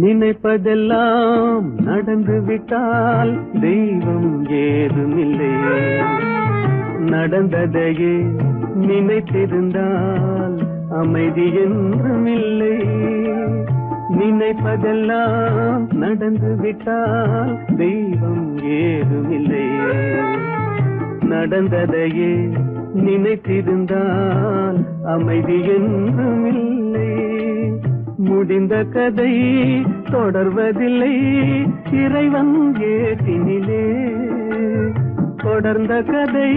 நினைப்பதெல்லாம் நடந்து விட்டால் தெய்வம் ஏதுமில்லை. நடந்ததையே நினைத்திருந்தால் அமைதி என்றும் இல்லை. நினைப்பதெல்லாம் நடந்து விட்டால் தெய்வம் ஏதுமில்லை. நடந்ததையே நினைத்திருந்தால் அமைதி என்றும் இல்லை. முடிந்த கதை தொடர்வதில்லை இறைவன் ஏற்றினிலே. தொடர்ந்த கதை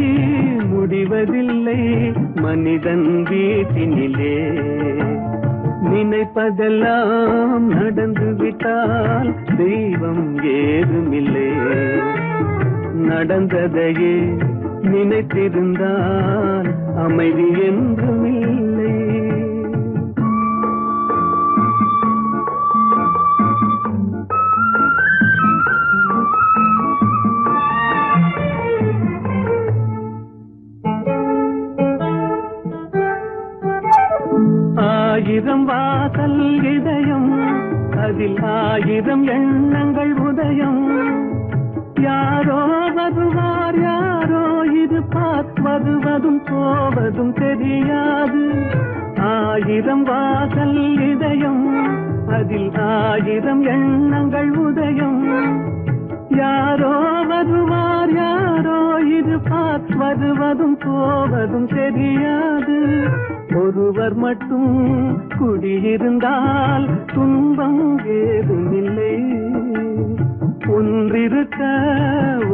முடிவதில்லை மனிதன் வீட்டினிலே. நினைப்பதெல்லாம் நடந்து விட்டால் தெய்வம் ஏதுமில்லை. நடந்ததையே நினைத்திருந்தால் அமைதி என்றும் இல்லை. ஆயிரம் வாசல் இதயம், அதில் ஆயிரம் எண்ணங்கள் உதயம். யாரோ வருவார் யாரோ இருப்பார், வருவதும் போவதும் தெரியாது. ஆயிரம் வாசல் இதயம், அதில் ஆயிரம் எண்ணங்கள் உதயம். யாரோ வருவார் யாரோ இருப்பார், வருவதும் போவதும் தெரியாது. ஒருவர் மட்டும் குடியிருந்தால் துன்பம் ஏதுமில்லை. ஒன்றிருக்க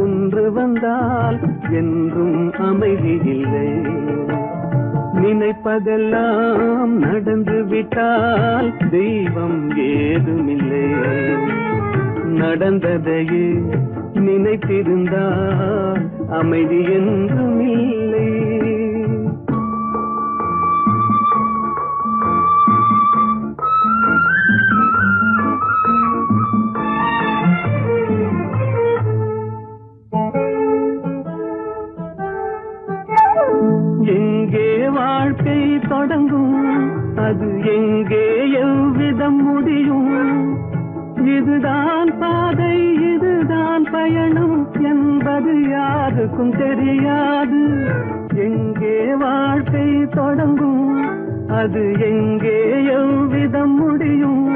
ஒன்று வந்தால் என்றும் அமைதி இல்லை. நினைப்பதெல்லாம் நடந்து விட்டால் தெய்வம் ஏதுமில்லை. நடந்ததையே நினைத்திருந்தால் அமைதி என்றும் இல்லை. எங்கே வாழ்க்கை தொடங்கும், அது எங்கே எவ்விதம் முடியும்? இதுதான் பாதை இதுதான் பயணம் என்பது யாருக்கும் தெரியாது. எங்கே வாழ்க்கை தொடங்கும், அது எங்கே எவ்விதம் முடியும்?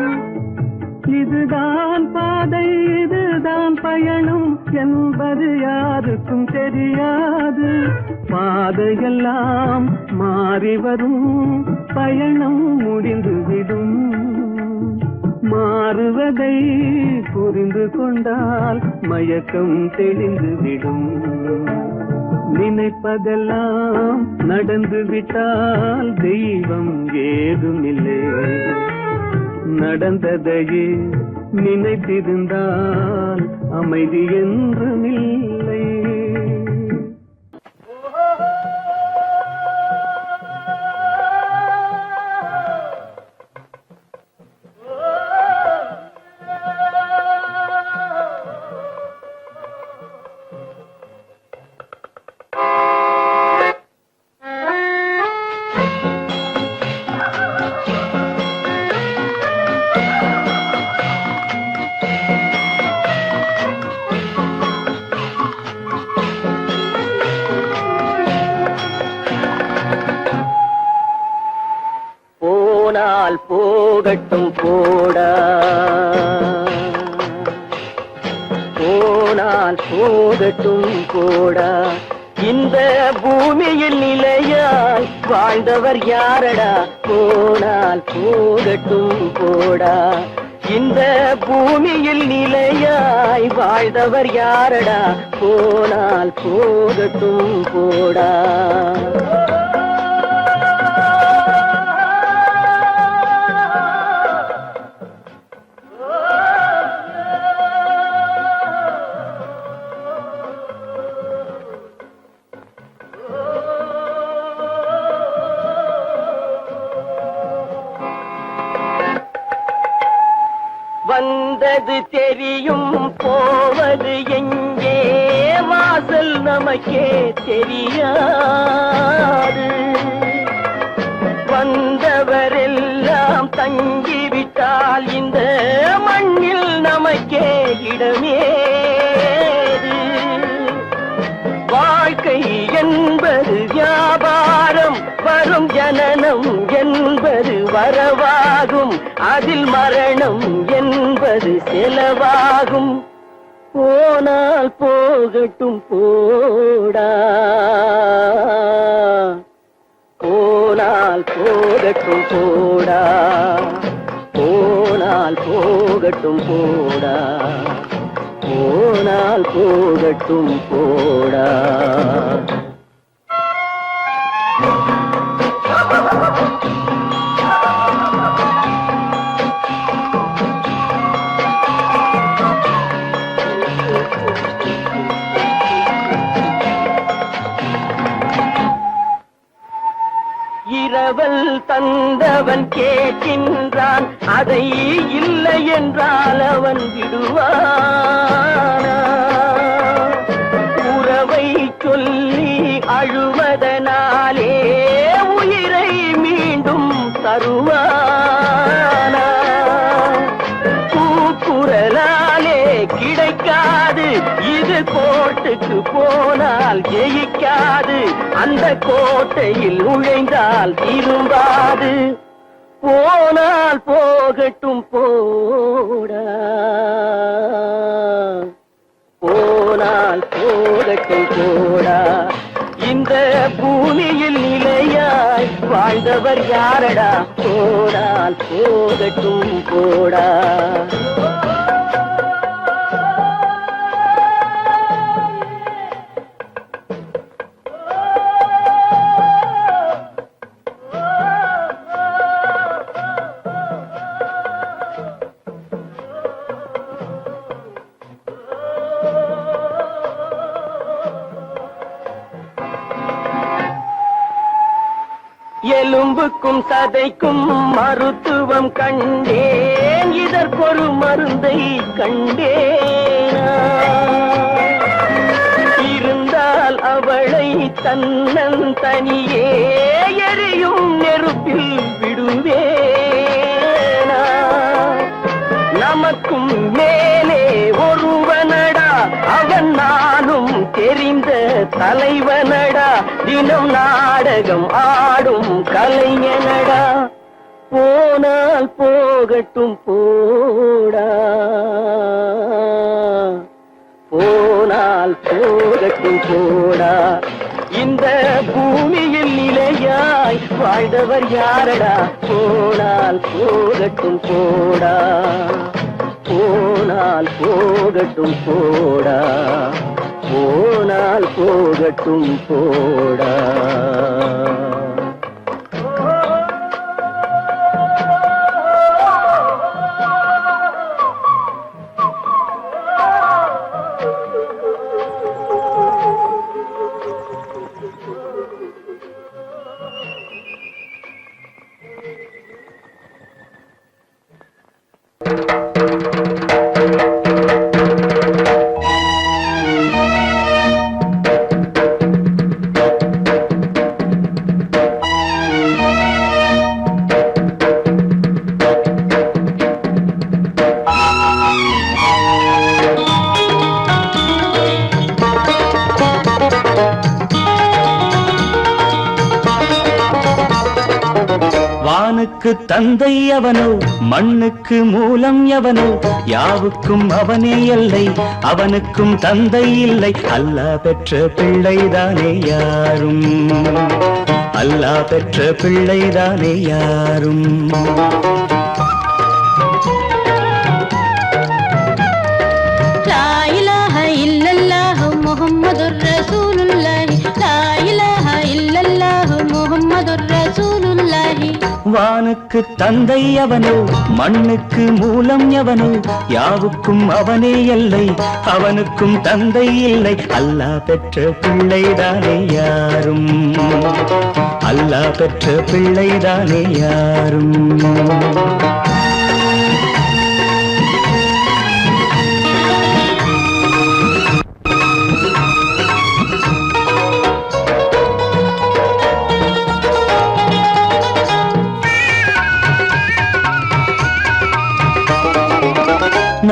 இதுதான் பாதை இதுதான் பயணம் என்பது யாருக்கும் தெரியாது. பாதையெல்லாம் மாறி வரும், பயணம் முடிந்துவிடும். மாறுவதை புரிந்து கொண்டால் மயக்கம் தெளிந்துவிடும். நினைப்பதெல்லாம் நடந்து விட்டால் தெய்வம் ஏதுமில்லை. நடந்ததையே நினைத்திருந்தால் அமைதி என்றும் இல்லை. போகட்டும் போடா, போனால் போகட்டும் போடா. இந்த பூமியில் நிலையாய் வாழ்ந்தவர் யாரடா? போனால் போகட்டும் போடா. இந்த பூமியில் நிலையாய் வாழ்ந்தவர் யாரடா? போனால் போகட்டும் போடா. வந்தது தெரியும் போவது எங்கே, வாசல் நமக்கே தெரியாது. வந்தவரெல்லாம் தங்கிவிட்டால் இந்த மண் நமக்கே இடமேது. வாழ்க்கை என்பது வியாபாரம், வரும் ஜனனம் என்பது வரவாகும், அதில் மரணம் என்பது செலவாகும். போனால் போகட்டும் போடா, போனால் போகட்டும் போடா, போனால் போகட்டும் போடா, போனால் போகட்டும் போடா. இரவல் தந்தவன் கேட்கின்றான், அதை இல்லை என்றால் அவன் விடுவானா? உறவை சொல்லி அழுவதனாலே உயிரை மீண்டும் தருவானா? கூக்குரலாலே கிடைக்காது, இது கோட்டுக்கு போனால் ஜெயிக்காது, அந்த கோட்டையில் நுழைந்தால் திரும்பாது. போனால் போகட்டும் போடா, போனால் போகட்டும் போடா. இந்த பூமியில் நிலையாய் வாழ்ந்தவர் யாரடா? போனால் போகட்டும் போடா. எலும்புக்கும் சதைக்கும் மருத்துவம் கண்டேன், இதற்கொரு மருந்தை கண்டேனா? இருந்தால் அவளை தன்னந்தனியே எரியும் நெருப்பில் விடுவேனா? நமக்கும் மேலே ஒருவனடா, அவன் நானும் தெரிந்த தலைவனடா, தினம் நாடகம் ஆடும் கலைஞனடா. போனால் போகட்டும் போடா, போனால் போகட்டும் போடா. இந்த பூமியில் நிலையாய் வாழ்ந்தவர் யாரடா? போனால் போகட்டும் போடா, போனால் போகட்டும் போடா, போனால் போகட்டும் போடா. வானுக்கு தந்தை அவனோ, மண்ணுக்கு மூலம் எவனோ, யாவுக்கும் அவனே எல்லை, அவனுக்கும் தந்தை இல்லை. அல்லாஹ் பெற்ற பிள்ளைதானே யாரும், அல்லாஹ் பெற்ற பிள்ளைதானே யாரும். லா இலாஹ இல்லல்லாஹு முஹம்மதுர் ரசூலுல்லாஹி, லா இலாஹ இல்லல்லாஹு முஹம்மதுர் ரசூலுல்லாஹி. வானுக்கு தந்தை அவனோ, மண்ணுக்கு மூலம் எவனோ, யாவுக்கும் அவனே எல்லை, அவனுக்கும் தந்தை இல்லை. அல்லாஹ் பெற்ற பிள்ளைதானே யாரும், அல்லாஹ் பெற்ற பிள்ளைதானே யாரும்.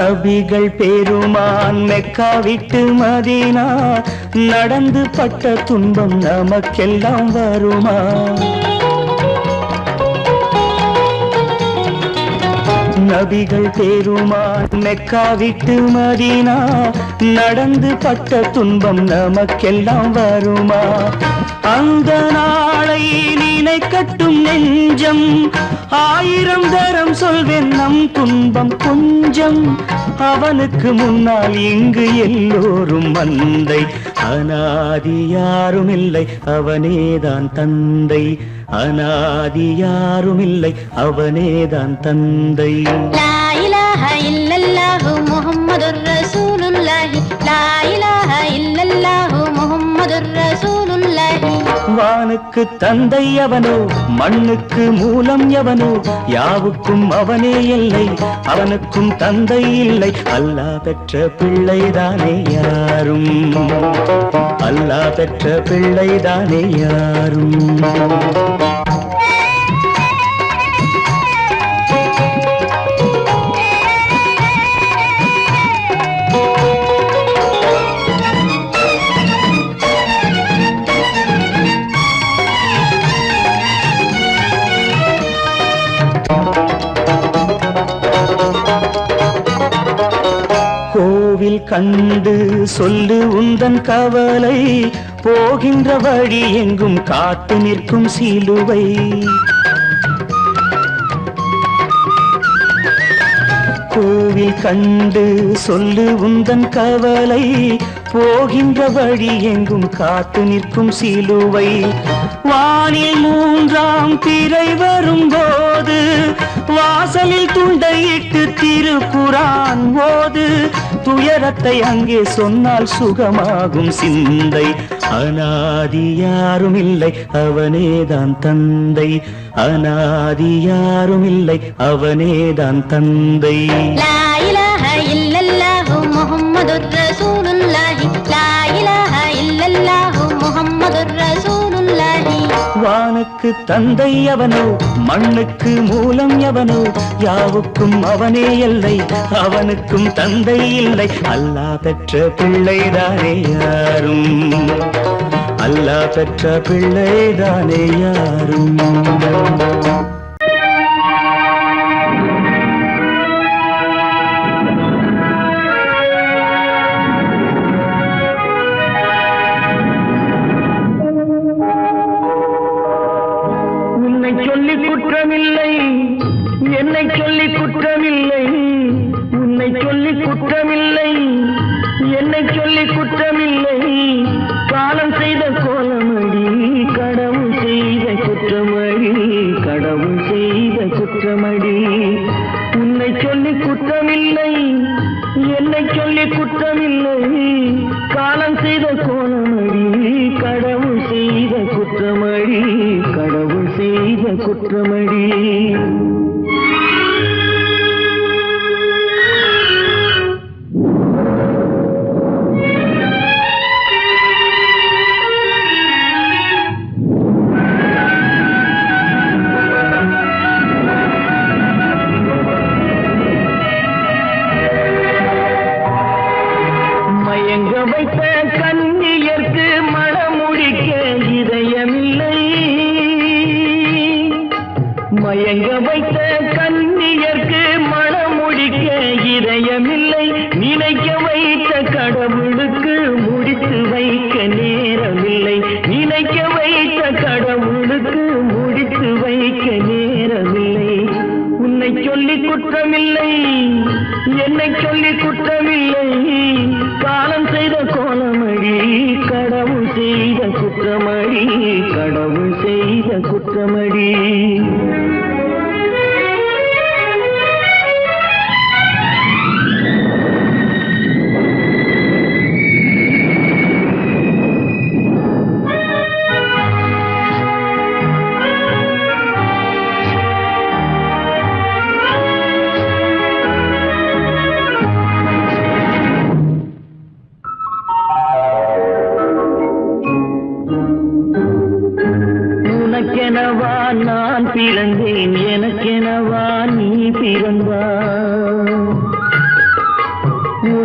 நபிகள் பெருமான் மெக்கா விட்டு மதீனா நடந்து பட்ட துன்பம் நமக்கெல்லாம் வருமா? நபிகள் பெருமான் மெக்கா விட்டு மதீனா நடந்து பட்ட துன்பம் நமக்கெல்லாம் வருமா? அந்த நாளை நினைக்கட்டும் நெஞ்சம், 1000 தரம் சொல்வேன் நம் துன்பம் கொஞ்சம். அவனுக்கு முன்னால் இங்கு எல்லோரும் மந்தை, அனாதி யாரும் இல்லை அவனேதான் தந்தை, அனாதி யாரும் இல்லை அவனேதான் தந்தை. லா இலாஹ இல்லல்லாஹு முஹம்மதுர் ரசூலுல்லாஹி, லா இலாஹ இல்லல்லாஹு முஹம்மதுர் ரசூலுல்லாஹி. வானுக்கு தந்தை அவனோ, மண்ணுக்கு மூலம் எவனோ, யாவுக்கும் அவனே எல்லை, அவனுக்கும் தந்தை இல்லை. அல்லாஹ் பெற்ற பிள்ளைதானே யாரும், அல்லாஹ் பெற்ற பிள்ளைதானே யாரும். கோவில் கண்டு சொல்லு உந்தன் கவலை, போகின்ற வழி எங்கும் காத்து நிற்கும் சிலுவை. கோவில் கண்டு சொல்லு உந்தன் கவலை, போகின்ற வழி எங்கும் காத்து நிற்கும் சிலுவை. வானில் 3ஆம் பிறை வரும்போது, வாசலில் துண்டையிட்டு திருக்குரான் ஓது. துயரத்தை அங்கே சொன்னால் சுகமாகும் சிந்தை, அனாதி யாரும் இல்லை அவனேதான் தந்தை, அனாதி யாரும் இல்லை அவனேதான் தந்தை. லா இலாஹ இல்லல்லாஹு முஹம்மதுர் ரசூலுல்லாஹி, லா இலாஹ இல்லல்லாஹு முஹம்மதுர் ரசூலுல்லாஹி. வானுக்கு தந்தை அவனோ, மண்ணுக்கு மூலம் எவனோ, யாவுக்கும் அவனே எல்லை, அவனுக்கும் தந்தை இல்லை. அல்லாஹ் பெற்ற பிள்ளைதானே யாரும், அல்லாஹ் பெற்ற பிள்ளைதானே யாரும். சொல்லி குற்றமில்லை, என்னை சொல்லி குற்றமில்லை, உன்னை சொல்லி குற்றமில்லை, என்னை சொல்லி குற்றமில்லை. காலம் செய்த கோலமடி, கடவுள் செய்த குற்றமடி, கடவுள் செய்த குற்றமடி. உன்னை சொல்லி குற்றமில்லை, என்னை சொல்லி குற்றமில்லை. காலம் செய்த கோலமடி, கடவுள் செய்த குற்றமடி, கடவுள் செய்த குற்றமடி. மயங்க வைத்த கன்னியர்க்கு மணமுடிக்க இதயமில்லை, மயங்க வைத்த கன்னியர்க்கு மணமுடிக்க இதயமில்லை. நினைக்க வைத்த கடவுளுக்கு முடித்து வைக்க நேரமில்லை, நினைக்க வைத்த கடவுளுக்கு முடித்து வைக்க நேரமில்லை. உன்னை சொல்லி குற்றமில்லை, என்னை சொல்லி குற்றமில்லை. காலம் செய்த கோலமடி, கடவுள் செய்த குற்றமடி, கடவுள் செய்த குற்றமடி. உனக்கெனவா நான் பிறந்தேன், எனக்கெனவா நீ பிறந்தாய்.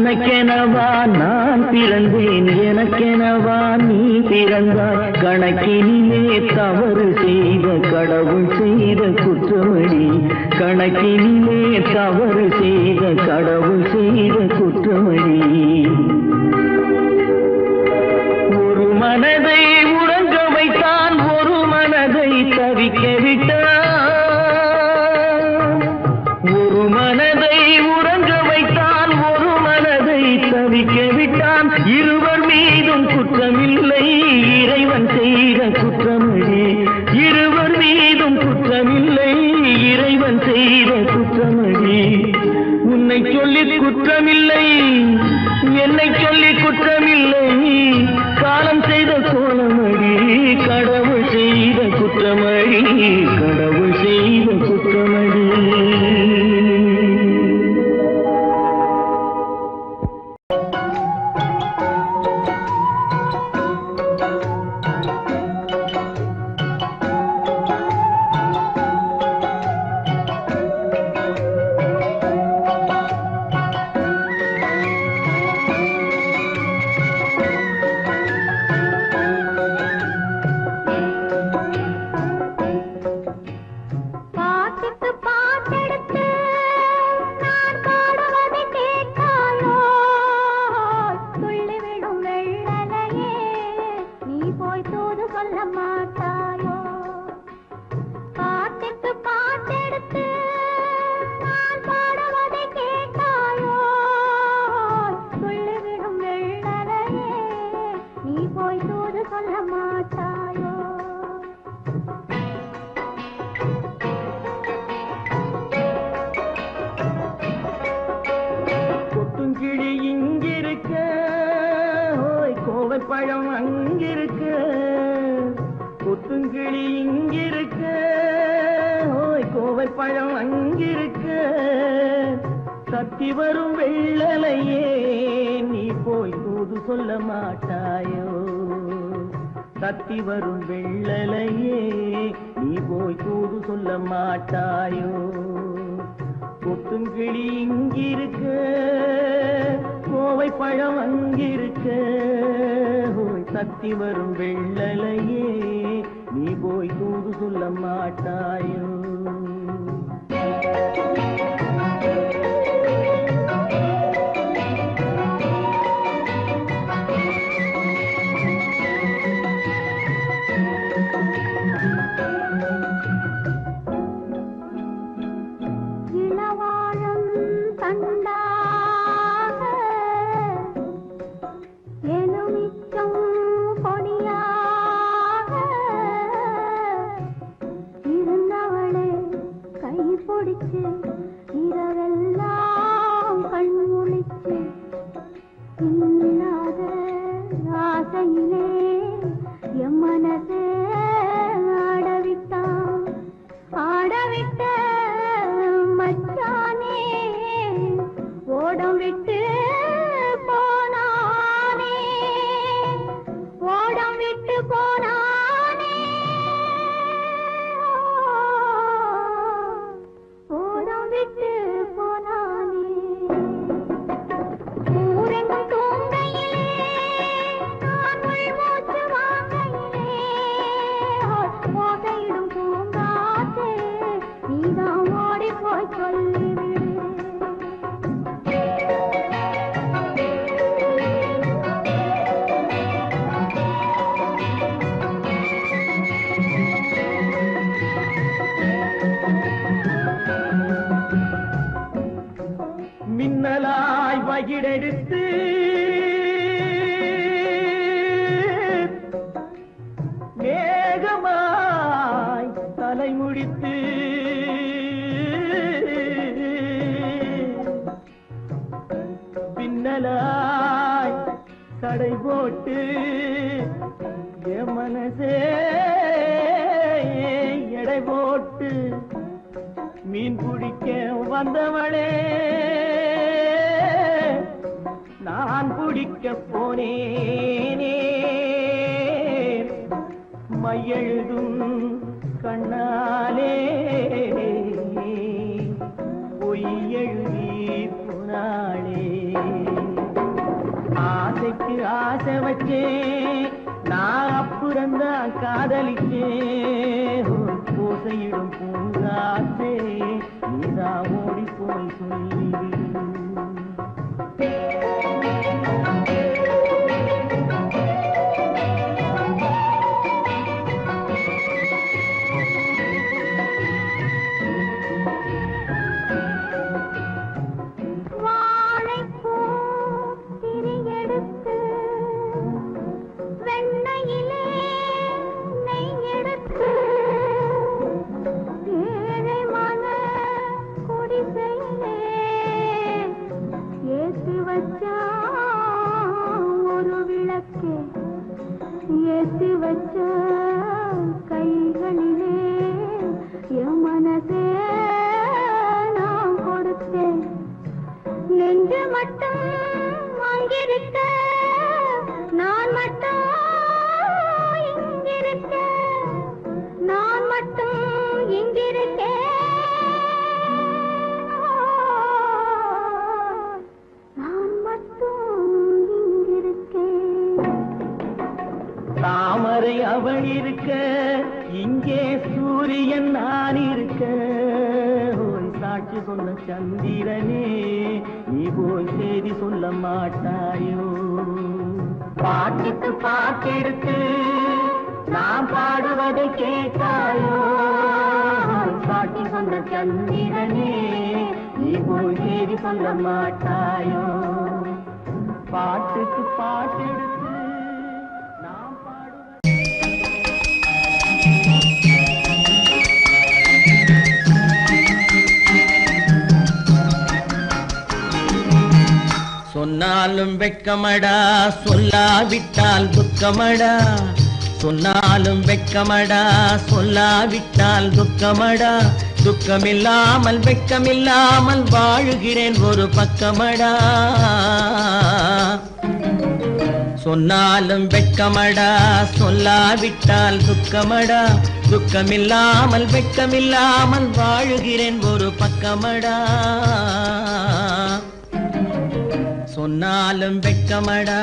உனக்கெனவா நான் பிறந்தேன், எனக்கெனவா நீ பிறந்தாய். கணக்கினிலே தவறு செய்த கடவுள் செய்த குற்றமடி, கணக்கினிலே தவறு செய்த கடவுள் செய்த குற்றமடி. ஒரு மனதை உறங்க வைத்தான், ஒரு மனதை தவிக்க விட்டான். ஒரு மனதை உறங்க வைத்தான், ஒரு மனதை தவிக்க விட்டான். இருவர் மீதும் குற்றமில்லை, இறைவன் செய்த குற்றமடி. இருவர் மீதும் குற்றமில்லை, இறைவன் செய்த குற்றமடி. உன்னை சொல்லி குற்றமில்லை, என்னை சொல்லி குற்றமில்லை, காலம் செய்த கோலமடி. கடவுள் செய்த குற்றமடி, கடவுள் செய்த குற்றமடி. பழம் அங்கிருக்க, கொத்துங்கிளி இங்கிருக்க, ஓய் கோவை பழம் அங்கிருக்க. தத்தி வரும் வெள்ளலையே நீ போய் தூது சொல்ல மாட்டாயோ. தத்தி வரும் வெள்ளலையே நீ போய் தூது சொல்ல மாட்டாயோ. கொத்துங்கிளி இங்கிருக்க, கோவை பழம் அங்கிருக்க, தத்தி வரும் வெள்ளலையே நீ போய் தூது சொல்ல மாட்டாயோ. இரவெல்லாம் கண் முழிச்சு இல்லாத ஆசையிலே என் மனசே ஆடவிட்டான். ஆடவிட்ட மச்சானே ஓடம் விட்டு போனானே, ஓடம் விட்டு போனானே. மின்னலாய் வகிடெடுத்து வேகமாய் தலை முடித்து பின்னலாய் கடை போட்டு என் மனசே எடை போட்டு மீன் பிடிக்க வந்தவளே நான் பிடிக்க போனேனே. மையெழுதும் கண்ணாலே பொய் எழுதி போனாளே. காதலிச்சே பூசையிடும் பூங்காற்றே நீதா ஓடி போய் சொல்லிடு. ஏத்தி வச்ச கைகளிலே என் மனசே நான் கொடுத்தேன். நெஞ்சு மட்டும் அங்கிருக்க நான் மட்டும் இங்கிருக்க நான் மட்டும் இங்கிருக்கேன். தாமரை அவள் இருக்க இங்கே சூரியன் நான் இருக்க ஓய் சாட்சி சொன்ன சந்திரனே நீ போய் செய்தி சொல்ல மாட்டாயோ. பாட்டுக்கு பாட்டெடுத்து நான் பாடுவதை கேட்டாயோ. சாட்சி சொன்ன சந்திரனே நீ போய் செய்தி சொல்ல மாட்டாயோ. பாட்டுக்கு பாட்டெடுத்து சொன்னாலும் வெட்கமடா சொல்லாவிட்டால் துக்கமடா. சொன்னாலும் வெட்கமடா சொல்லாவிட்டால் துக்கமடா. துக்கமில்லாமல் வெட்கமில்லாமல் வாழுகிறேன் ஒரு பக்கமடா. சொன்னாலும் வெட்கமடா சொல்லாவிட்டால் துக்கமடா. துக்கமில்லாமல் வெட்கமில்லாமல் வாழுகிறேன் ஒரு பக்கமடா. சொன்னாலும் வெட்கமடா.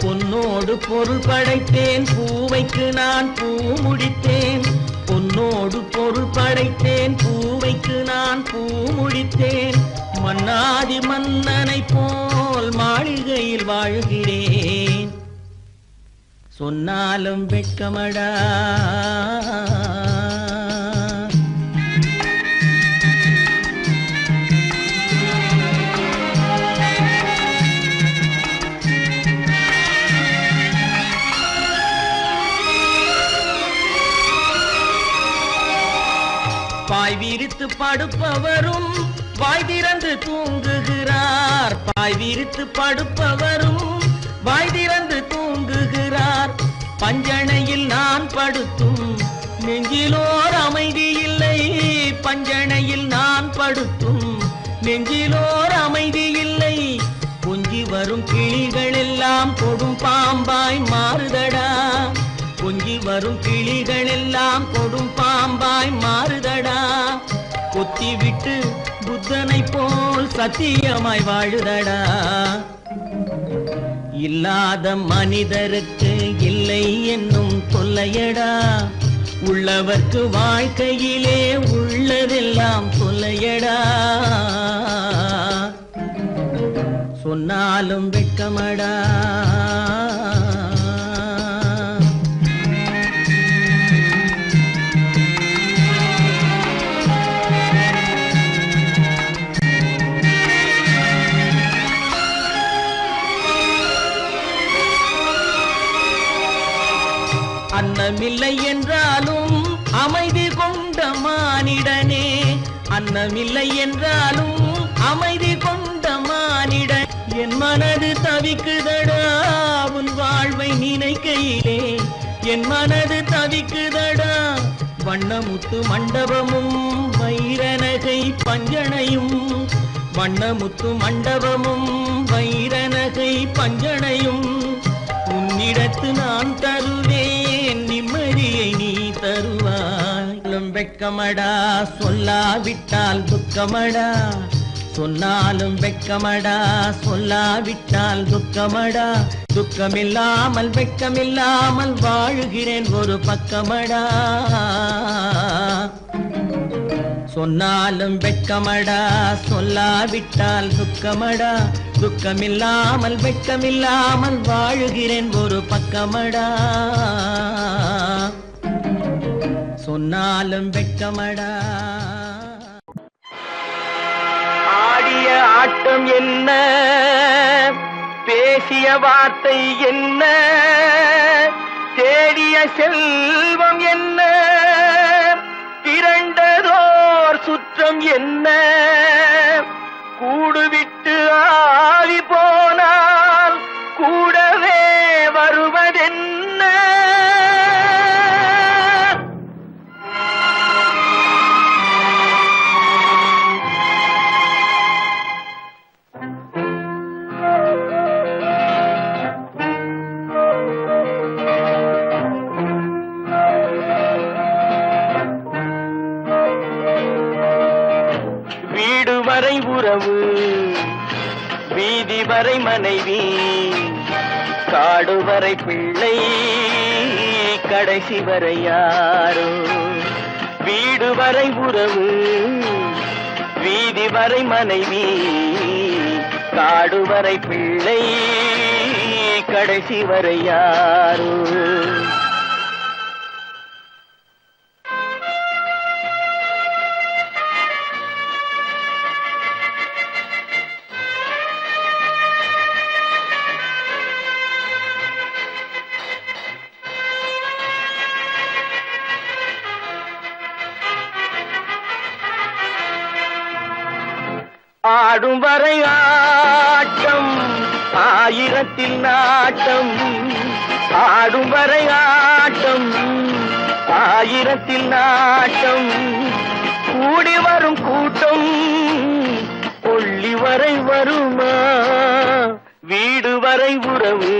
பொன்னோடு பொருள் படைத்தேன் பூவைக்கு நான் பூ முடித்தேன். பொன்னோடு பொருள் படைத்தேன் பூவைக்கு நான் பூ முடித்தேன். மன்னாதி மன்னனை போல் மாளிகையில் வாழ்கிறேன். சொன்னாலும் வெட்கமடா. பாய் விரித்து படுப்பவரும் வாய் திறந்து தூங்குகிறார். பாய் விரித்து படுப்பவரும் வாய் திறந்து தூங்குகிறார். பஞ்சணையில் நான் படுத்தும் நெஞ்சிலோர் அமைதி இல்லை. பஞ்சணையில் நான் படுத்தும் நெஞ்சிலோர் அமைதி இல்லை. கொஞ்சி வரும் கிளிகள் எல்லாம் கொடும் பாம்பாய் மாறுதடா. கொஞ்சி வரும் கிளிகள் எல்லாம் கொடும் பாம்பாய் மாறுதடா. கொத்தி விட்டு புத்தனை போல் சத்தியமாய் வாழுதடா. இல்லாத மனிதருக்கு இல்லை என்னும் தொல்லையடா. உள்ளவர்க்கு வாழ்க்கையிலே உள்ளதெல்லாம் தொல்லையடா. சொன்னாலும் வெட்கமடா. அன்னமில்லை என்றாலும் அமைதி கொண்ட மானிடனே. அன்னமில்லை என்றாலும் அமைதி கொண்ட மானிடன். என் மனது தவிக்குதடா உன் வாழ்வை நினைக்கையிலே. என் மனது தவிக்குதடா. வண்ணமுத்து மண்டபமும் வைரநகை பஞ்சனையும். வண்ணமுத்து மண்டபமும் வைரநகை பஞ்சனையும். உன் உன்னிடத்து நான் தருவேன் நிம்மதியை நீ தருவாய். வெட்கமடா சொல்லாவிட்டால் துக்கமடா, சொன்னாலும் வெட்கமடா சொல்லாவிட்டால் துக்கமடா. துக்கமில்லாமல் வெட்கமில்லாமல் வாழுகிறேன் ஒரு பக்கமடா. சொன்னாலும் வெட்கமடா சொல்லாவிட்டால் துக்கமடா. துக்கமில்லாமல் வெட்கமில்லாமல் வாழுகிறேன் ஒரு பக்கமடா. சொன்னாலும் வெட்கமடா. ஆடிய ஆட்டம் என்ன, பேசிய வார்த்தை என்ன, தேடிய செல்வம் என்ன, திரண்டதோர் சுற்றம் என்ன, கூடுவிட்டு ஆவி போனால் கூடவே வருவதென்ன. வரை உறவு, வீதி வரை மனைவி, காடு வரை பிள்ளை, கடைசி வரை யாரோ. வீடு வரை உறவு, வீதி வரை மனைவி, காடு வரை பிள்ளை, கடைசி வரை யாரோ. ஆடும் வரை ஆட்டம் ஆயிரத்தில் நாட்டம், ஆடும் வரை ஆட்டம் ஆயிரத்தில் நாட்டம், கூடி வரும் கூட்டம் கொள்ளி வரை வருமா. வீடு வரை உறவு,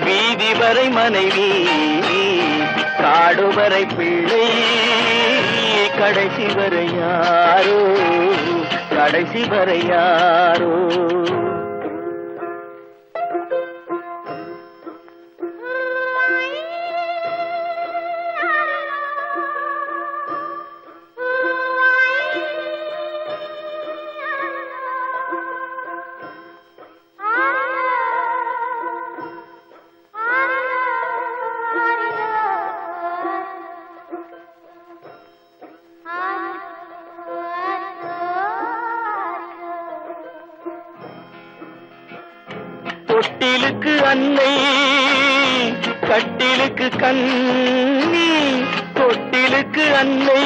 வீதி வரை மனைவி, காடு வரை பிள்ளை, கடைசி வரை யாரோ, கடைசி வரை யாரோ. தொட்டிலுக்கு அன்னை, கட்டிலுக்கு கண்ணி, தொட்டிலுக்கு அன்னை,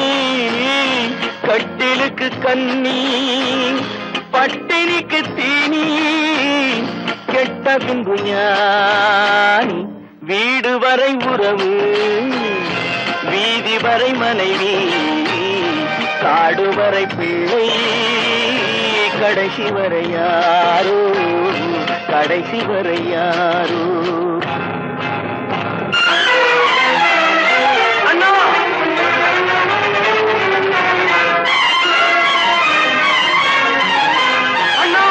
கட்டிலுக்கு கண்ணி, பட்டினிக்கு தீனி, கெட்ட பின்பு ஞானி. வீடு வரை உறவு, வீதி வரை மனைவி, காடு வரை பிள்ளை, கடைசி வரை யாரோ, கடைசி வரை யாரோ. அண்ணா அண்ணா,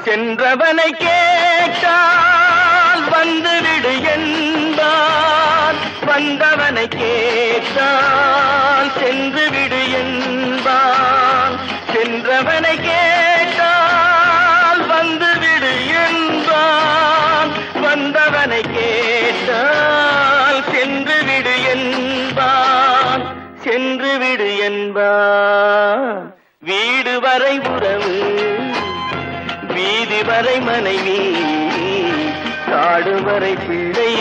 சென்றவனை கேட்டால் வந்துவிடு என்பான், வந்தவனை கேட்டால் சென்று விடு என்பான். சென்றவனை கேட்டால் வந்துவிடு என்பான், வந்தவனை கேட்டால் சென்று விடு என்பான், சென்று விடு என்பான். வீடு வரை உறவு, வீதி வரை மனைவி, காடு வரை பிள்ளை,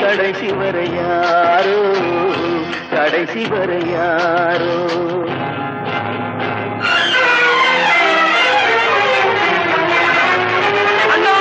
கடைசி வரை யாரோ, கடைசி வரை யாரோ. அண்ணா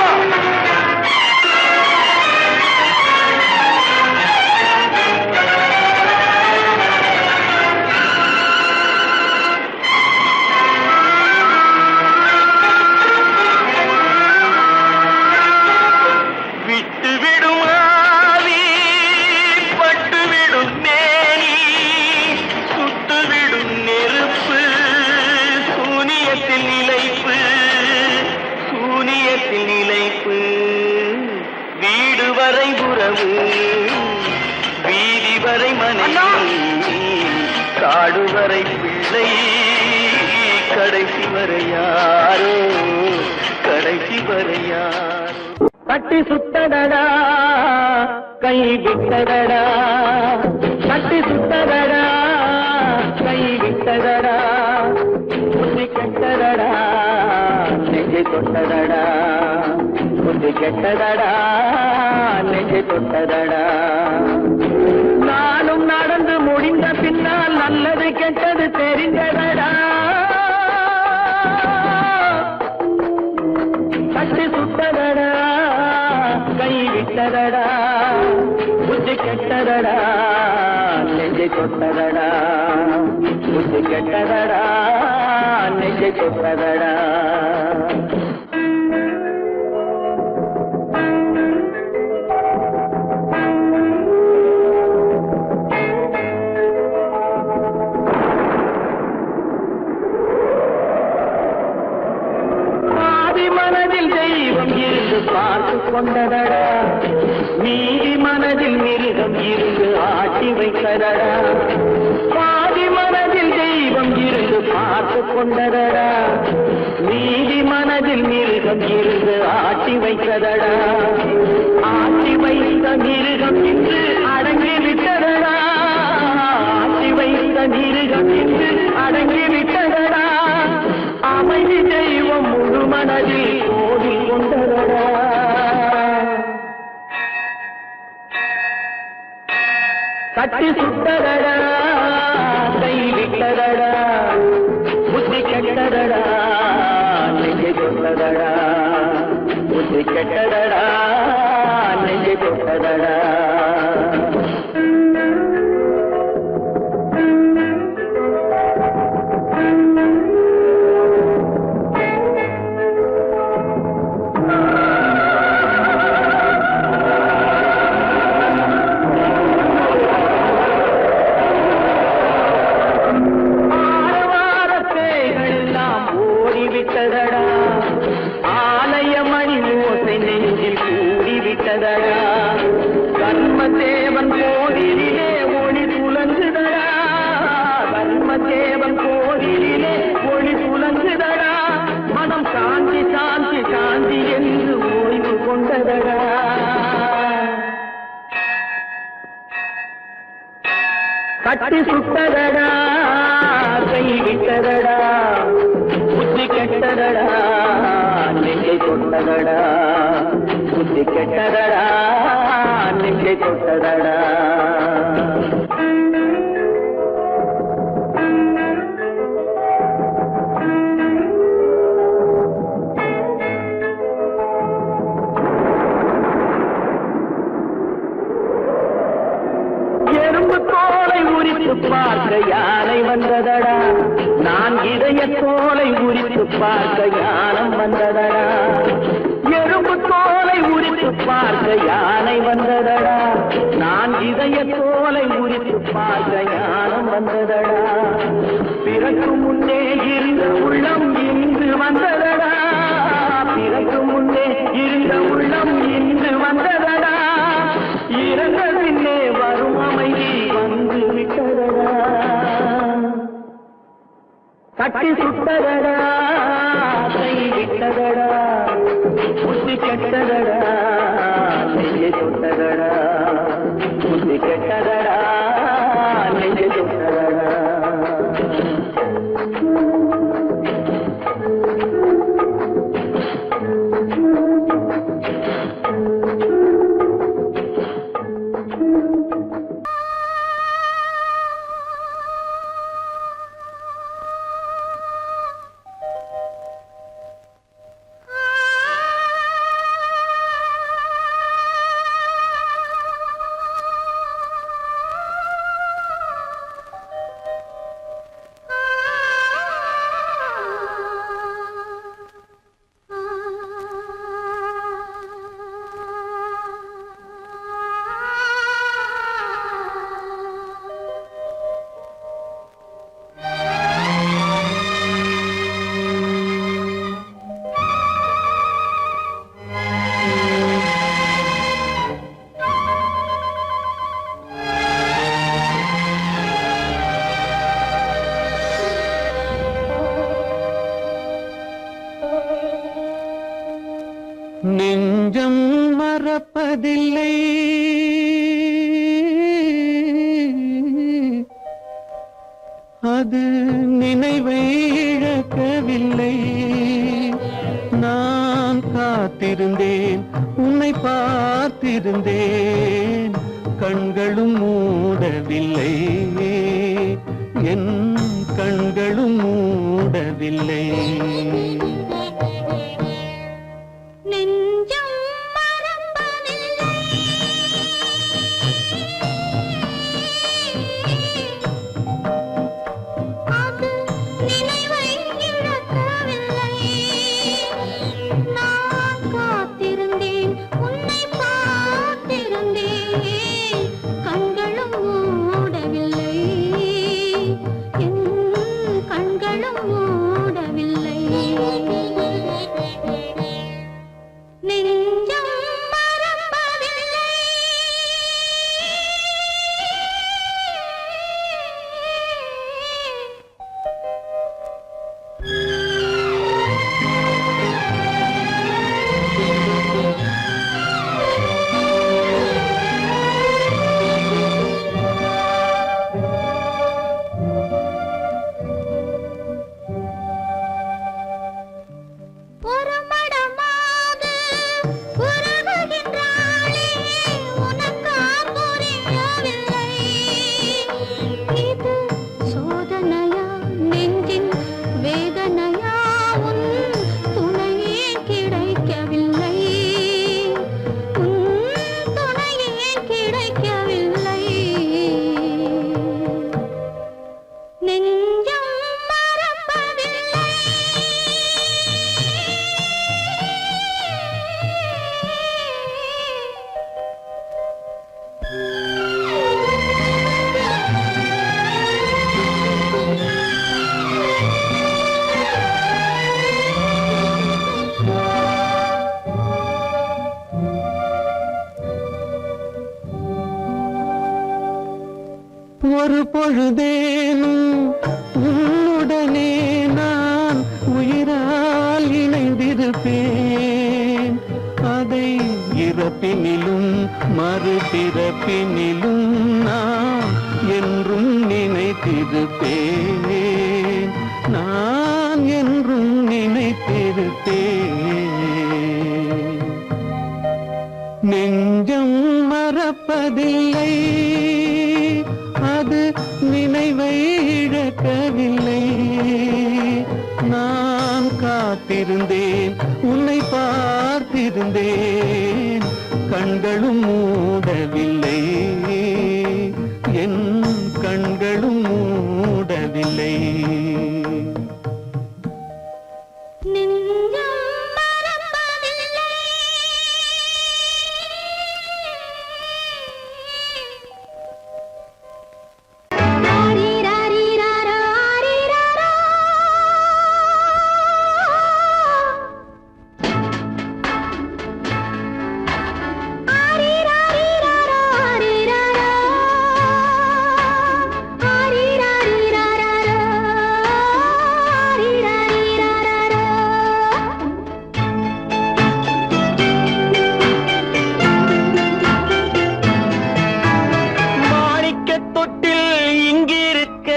தானே காடுவரை பிள்ளை கடைசி வரை யாரோ கடைசி வரை யாரோ கட்டி சுட்டதடா கை விட்டதடா கட்டி சுட்டதடா கை விட்டதடா புத்தி கெட்டதடா நெஞ்சை தொட்டதடா புத்தி கெட்டதடா நெஞ்சை தொட்டதடா நானும் நடந்து முடிந்த பின்னால் நல்லது கெட்டது தெரிந்ததடா கட்டி சுட்டதடா கை விட்டதடா புத்தி கெட்டதடா நெஞ்சை தொட்டதடா புத்தி கெட்டதடா நெஞ்சை தொட்டதடா பார்த்து கொண்டதடா மீதி மனதில் மிருகம் இருந்து ஆட்டி வைத்ததடா பாதி மனதில் தெய்வம் இருந்து பார்த்து கொண்டதடா மீதி மனதில் மிருகம் இருந்து ஆட்டி வைத்ததடா ஆட்டி வைத்த மிருகம் இன்று அடங்கி விட்டதடா ஆட்டி வைத்த மிருகம் இன்று அடங்கி விட்டதடா அமைதி தெய்வம் முழு மனதில் கோவில் கொண்டதடா கட்டி சுட்டதடா கை விட்டதடா புத்தி கெட்டதடா நெஞ்சை தொட்டதடா புத்தி கெட்டதடா நெஞ்சை தொட்டதடா ஆலயமணி ஓசை நெஞ்சில் கூடிவிட்டதடா கர்மதேவன் கோவிலிலே ஒளி புலங்குதடா கர்மதேவன் கோவிலிலே ஒளி புலங்குதடா மனம் சாந்தி சாந்தி சாந்தி என்று ஓய்வு கொண்டதடா கட்டி சுட்டதடா கை விட்டதடா புத்தி கெட்டதடா நெஞ்சை தொட்டதடா புத்தி கெட்டதடா நெஞ்சை தொட்டதடா எறும்பு தோலை உரித்து பார்க்க யானை வந்ததடா நான் இதய தோலை உரித்து பார்க்க யானம் வந்ததடா எறும்பு தோலை உரித்து பார்க்க யானை வந்ததடா நான் இதய தோலை உரித்து பார்க்க யானம் வந்ததடா பிறகு முன்னே இருந்த உள்ளம் இன்று வந்ததடா பிறகு முன்னே இருந்த உள்ளம் இன்று வந்ததடா இறந்த பின்னே வரும் அமைதி வந்து விட்டதடா கட்டி சுட்டதடா கை விட்டதடா புத்தி கெட்டதடா நெஞ்சை தொட்டதடா புத்தி கெட்டதடா நெஞ்சை தொட்டதடா நெஞ்சம் மறப்பதில்லை, அது நினைவை இழக்கவில்லை. நான் காத்திருந்தேன், உன்னை பார்த்திருந்தேன், கண்களும் மூடவில்லை, என் கண்களும் மூடவில்லை. நெஞ்சம் மறப்பதில்லை, அது நினைவை இழக்கவில்லை. நான் காத்திருந்தேன், உன்னை பார்த்திருந்தேன், கண்களும் மூடவில்லை, என் கண்களும் மூடவில்லை. நெஞ்சம் மறப்பதில்லை. ஒரு மடமாக உருகுகின்றாளே, உனக்கா புரியவில்லை? இது சோதனையா, நெஞ்சின் வேதனையா, உன் துணையே கிடைக்கவில்லை, உன் துணையே கிடைக்கவில்லை. நெஞ்சம் மறப்பதில்லை. ஒரு பொழுதேனும் உன்னுடனே நான் உயிரால் இணைந்திருப்பேன். அதை இறப்பினிலும் மறுபிறப்பினிலும் நான் என்றும் நினைத்திருப்பேன், நான் என்றும் நினைத்திருப்பேன். நெஞ்சம் மறப்பதில்லை, அது நினைவை இழக்கவில்லை. நான் காத்திருந்தேன், உன்னை பார்த்திருந்தேன், கண்களும் மூடவில்லை, என் கண்களும் மூடவில்லை. நெஞ்சம் மறப்பதில்லை. ஆரிராரிராரா, ஆரிராரா. ஆரிராரிராரா, ஆரிராரா. ஆரிராரிராரா, ஆரிராரிராரா. மாணிக்கத் தொட்டில் இங்கிருக்க,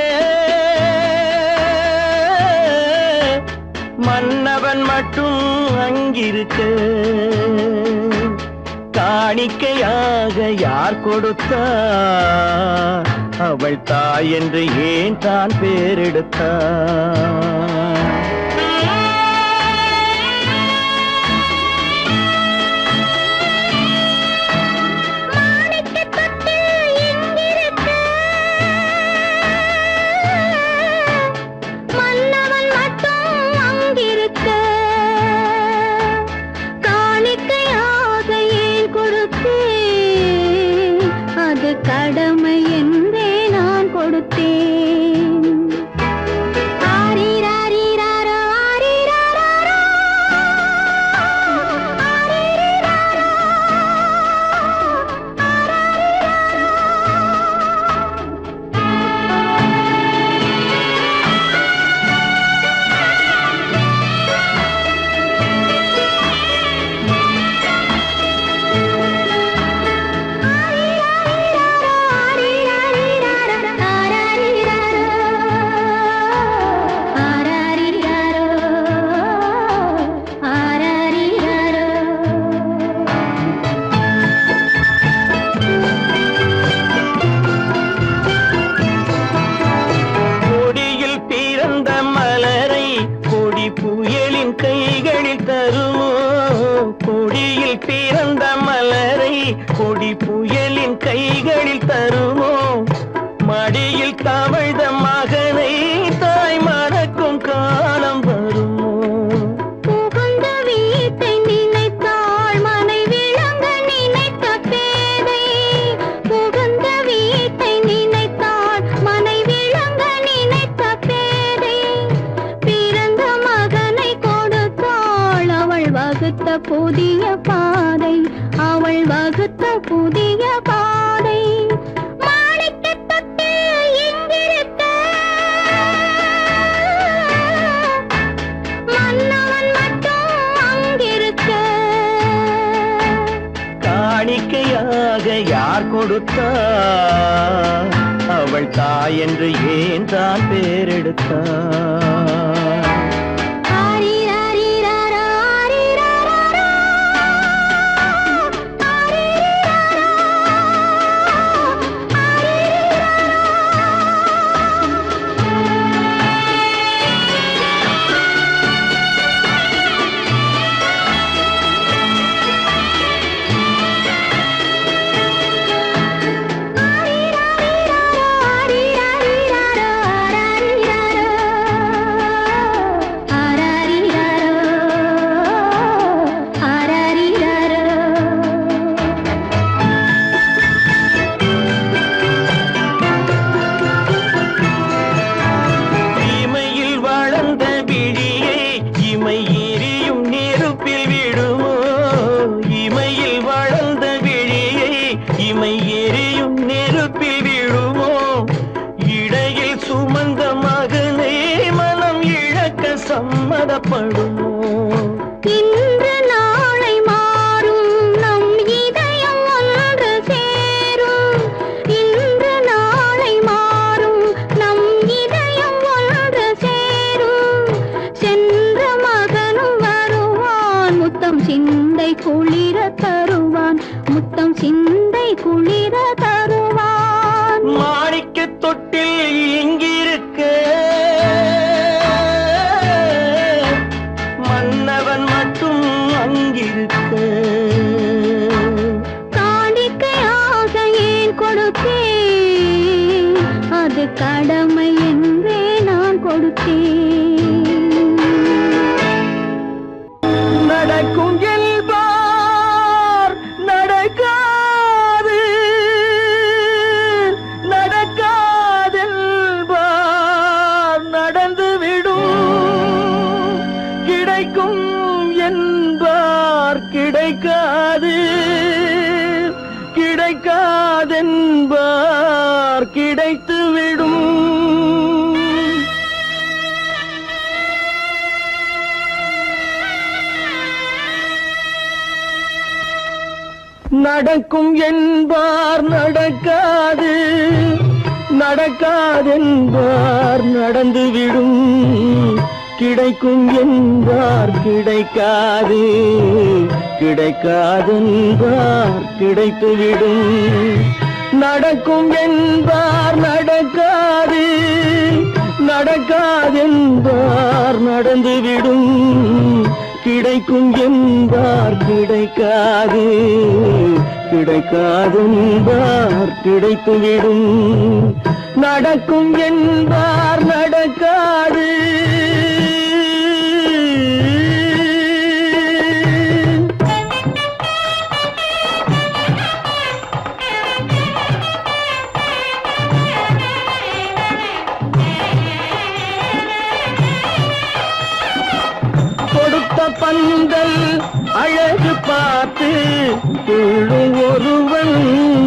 மன்னவன் மட்டும் அங்கிருக்க, காணிக்கையாக யார் கொடுத்தார்? அவள் தாய் என்று ஏன் தான் பேரெடுத்தார்? மாணிக்கத் தொட்டில் இங்கிருக்க, மன்னவன் மட்டும் அங்கிருக்க, காணிக்கையாக ஏன் கொடுத்தேன்? அது கடமை என்றே நான் கொடுத்தேன். ஆரிராரி பிறந்த மலரை கொடி புயலின் கைகளில் தருமோ மடியில் தவழ்ந்த மகனை தாய் மறக்கும் காலம் வருமோ புகுந்த வீட்டை நினைத்தாள் மனை விளங்க நினைத்த பேதை புகுந்த வீட்டை நினைத்தாள் மனை விளங்க நினைத்த பேதை பிறந்த மகனை கொடுத்தாள் அவள் வகுத்த புதிய பாதை அவள் வகுத்த புதிய பாதை மாணிக்கத் தொட்டில் எங்கிருக்க மன்னவன் மட்டும் அங்கிருக்க காணிக்கையாக யார் கொடுத்தார் அவள் தாய் என்று ஏன் தான் பேரெடுத்தார் ஆரிராரிராரா, ஆரிராராரா, ஆரிராரா, இமையில் வளர்ந்த விழியை இமை எரியும் நெருப்பில் விடுமோ இமையில் வளர்ந்த விழியை இமை எரியும் நெருப்பில் விடுமோ இடையில் சுமந்த மகனை மனம் இழக்க சம்மதப்படுமோ இன்று நாளை மாறும் நம் இதயம் ஒன்று சேரும் இன்று நாளை மாறும் நம் இதயம் ஒன்று சேரும் சென்ற மகனும் வருவான் முத்தம் சிந்தை குளிர தருவான் முத்தம் சிந்தை குளிர தருவான் மாணிக்கத் தொட்டில் எங்கிருக்க மன்னவன் மட்டும் அங்கிருக்க காணிக்கையாக ஏன் கொடுத்தேன் அது கடமை என்றே நான் கொடுத்தேன் நடக்கும் என்பார் நடக்காது நடக்காதென்பார் நடந்துவிடும் கிடைக்கும் என்பார் கிடைக்காது கிடைக்காதென்பார் கிடைத்துவிடும் நடக்கும் என்பார் நடக்காது நடக்காதென்பார் நடந்துவிடும் கிடைக்கும் என்பார் கிடைக்காது கிடைக்காதென்பார் கிடைத்துவிடும் நடக்கும் என்பார் நடக்காது நடக்காதென்பார் நடந்துவிடும் கிடைக்கும் என்பார் கிடைக்காது கிடைக்காதென்பார் கிடைத்துவிடும் நடக்கும் என்பார் நடக்காது கொடுத்த பந்தல் அழகு பார்த்து துள்ளும் ஒருவன்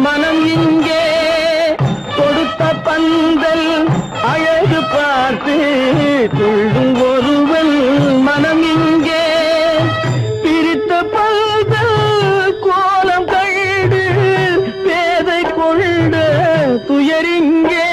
மனம் இங்கே கொடுத்த பந்தல் அழகு பார்த்து துள்ளும் ஒருவன் மனம் இங்கே பிரித்த பந்தல் கோலம் கண்டு பேதை கொண்ட துயரிங்கே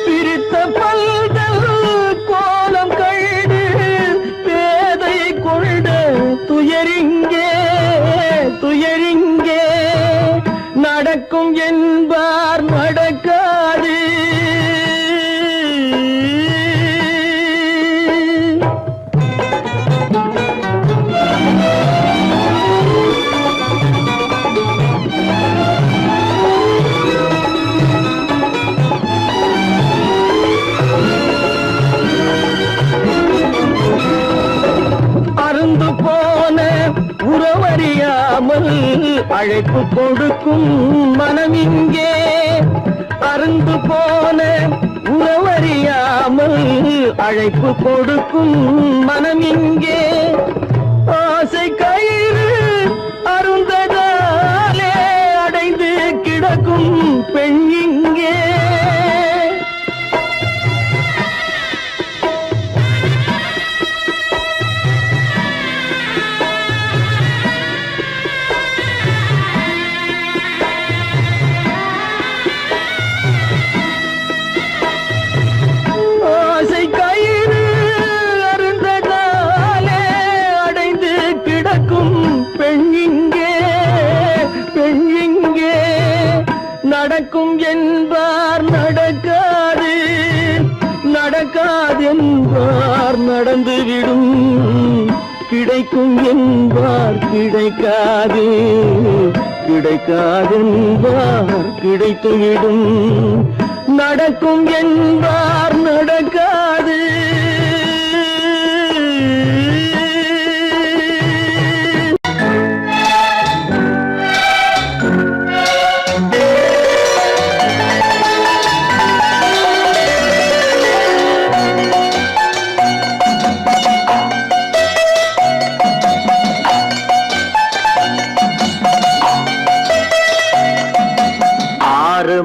பிரித்த அழைப்பு கொடுக்கும் மனம் இங்கே அருந்து போன உறவறியாமல் அழைப்பு கொடுக்கும் மனம் இங்கே ஆசை கயிறு அருந்ததாலே அடைந்து கிடக்கும் பெண் இங்கே நடக்கும் என்பார் நடக்காது நடக்காது என்பார் நடந்துவிடும் கிடைக்கும் என்பார் கிடைக்காது கிடைக்காது என்பார் கிடைத்துவிடும் நடக்கும் என்பார் நடக்காது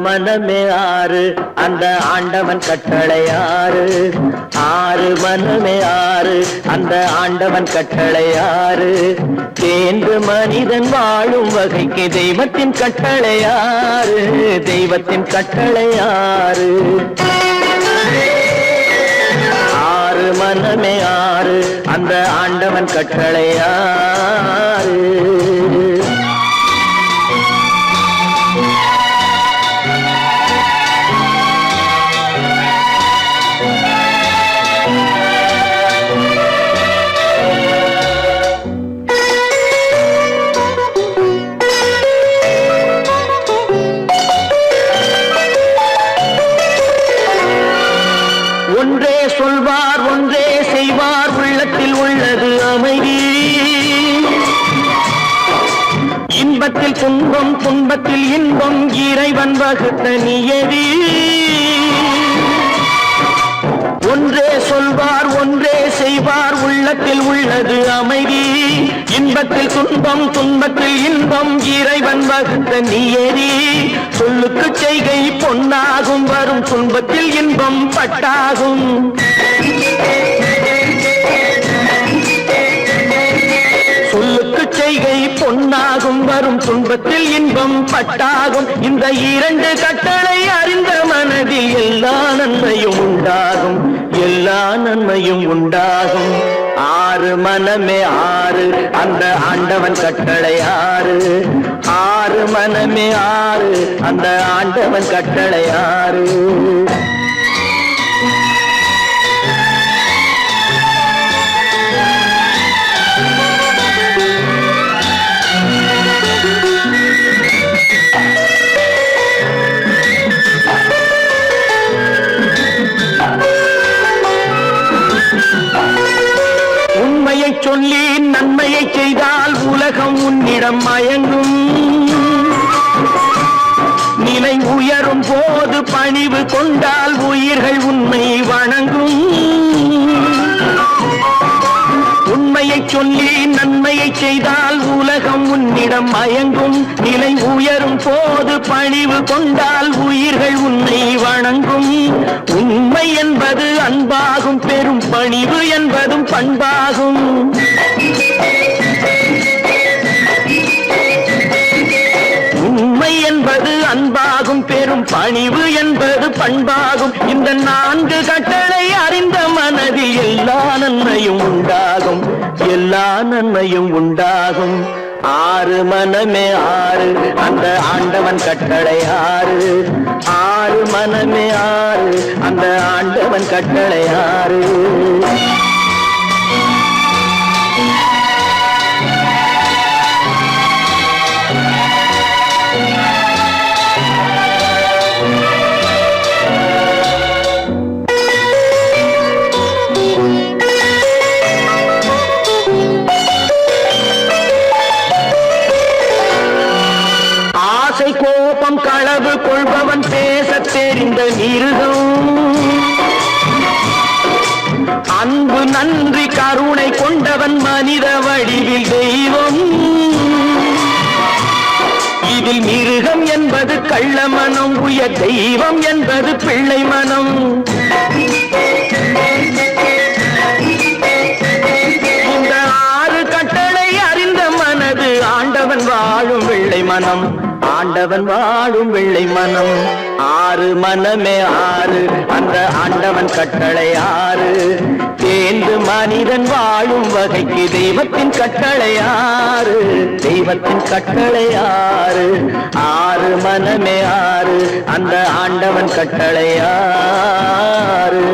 மனமே ஆறு அந்த ஆண்டவன் கட்டளை ஆறு ஆறு மனமே ஆறு அந்த ஆண்டவன் கட்டளை ஆறு தேர்ந்து மனிதன் வாழும் வகைக்கு தெய்வத்தின் கட்டளை ஆறு தெய்வத்தின் கட்டளை ஆறு ஆறு மனமே ஆறு அந்த ஆண்டவன் கட்டளை ஆறு ஒன்றே சொல்வார் ஒன்றே செய்வார் உள்ளத்தில் உள்ளது அமைதி இன்பத்தில் துன்பம் துன்பத்தில் இன்பம் இறைவன் வகுத்த நியதி ஒன்றே சொல்வார் ஒன்றே செய்வார் உள்ளத்தில் உள்ளது அமைதி இன்பத்தில் துன்பம் துன்பத்தில் இன்பம் இறைவன் வகுத்த நியதி சொல்லுக்கு செய்கை பொன்னாகும் வரும் துன்பத்தில் இன்பம் பட்டாகும் சொல்லுக்கு செய்கை பொன்னாகும் வரும் துன்பத்தில் இன்பம் பட்டாகும் இந்த இரண்டு கட்டளை அறிந்த மனதில் எல்லா நன்மையும் உண்டாகும் எல்லா நன்மையும் உண்டாகும் ஆறு மனமே ஆறு அந்த ஆண்டவன் கட்டளை ஆறு ஆறு மனமே ஆறு அந்த ஆண்டவன் கட்டளை ஆறு உண்மையை சொல்லி நன்மையை செய்தால் உலகம் உன்னிடம் மயங்கும் நிலை உயரும் போது பணிவு கொண்டால் உயிர்கள் உன்னை வணங்கும் உண்மையை சொல்லி நன்மையை செய்தால் உலகம் உன்னிடம் மயங்கும் நிலை உயரும் போது பணிவு கொண்டால் உயிர்கள் உன்னை வணங்கும் உண்மை என்பது அன்பாகும் பெரும் பணிவு என்பதும் பண்பாகும் உண்மை என்பது அன்பாகும் பெரும் பணிவு என்பது பண்பாகும் இந்த நான்கு கட்டளை அறிந்த மனதில் எல்லா நன்மையும் உண்டாகும் எல்லா நன்மையும் உண்டாகும் ஆறு மனமே ஆறு அந்த ஆண்டவன் கட்டளை ஆறு ஆறு மனமே ஆறு அந்த ஆண்டவன் கட்டளை ஆறு மிருகம். அன்பு நன்றி கருணை கொண்டவன் மனித வடிவில் தெய்வம். இதில் மிருகம் என்பது கள்ள மனம், உயர் தெய்வம் என்பது பிள்ளை மனம். இந்த 6 கட்டளை அறிந்த மனது ஆண்டவன் வாழும் வெள்ளை மனம், ஆண்டவன் வாழும் வெள்ளை மனம். 6 மனமே 6, அந்த ஆண்டவன் கட்டளை 6. தேர்ந்து மனிதன் வாழும் வகைக்கு தெய்வத்தின் கட்டளை 6, தெய்வத்தின் கட்டளை 6. 6 மனமே 6, அந்த ஆண்டவன் கட்டளை 6.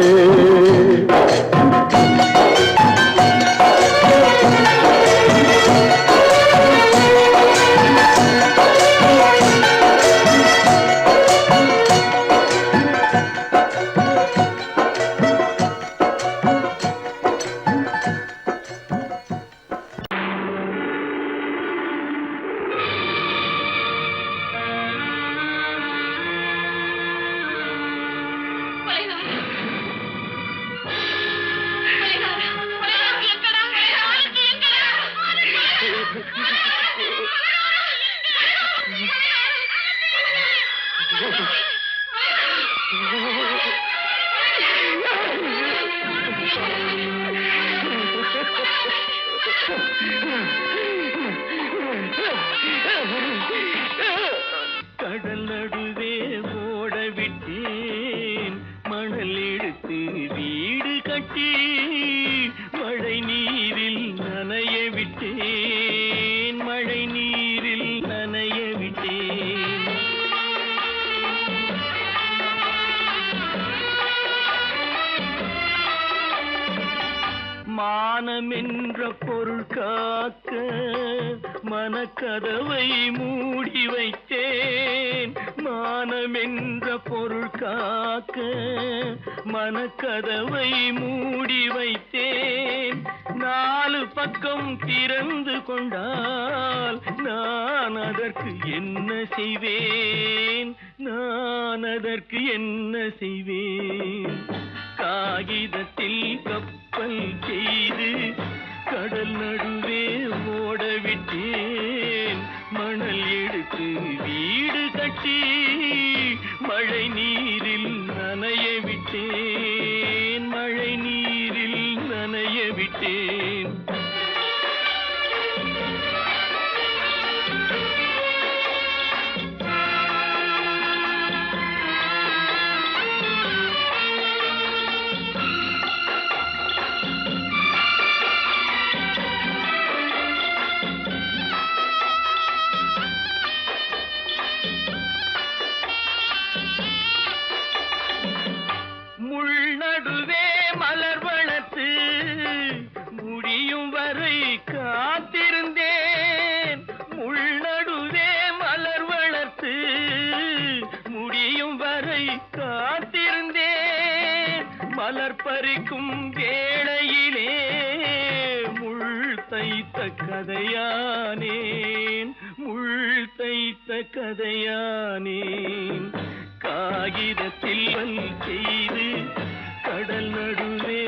கடல் நடுவே ஓட விட்டேன், மணல் எடுத்து வீடு கட்டி மழை நீரில் நனைய விட்டேன், மழை நீரில் நனைய விட்டேன். மானம் என்ற பொருள் காக்க மனக்கதவை மூடி வைத்தேன், மானம் என்ற பொருள் காக்க மனக்கதவை மூடி வைத்தேன். 4 பக்கம் திறந்து கொண்டால் நான் அதற்கு என்ன செய்வேன், நான் அதற்கு என்ன செய்வேன்? காகிதத்தில் கப்பல் செய்து கடல் நடுவே ஓட விட்டேன், மணல் எடுத்து வீடு கட்டி மழை நீரில் நனைய விட்டேன், மழை நீரில் நனைய விட்டேன். நடுவே மலர் வளர்த்து முடியும் வரை காத்திருந்தேன், முள் நடுவே மலர் வளர்த்து முடியும் வரை காத்திருந்தேன். மலர் பறிக்கும் வேளையிலே முள் தைத்த கதையானேன், முள் தைத்த கதையானேன். காகிதத்தில் செய்து கடல் நடுவே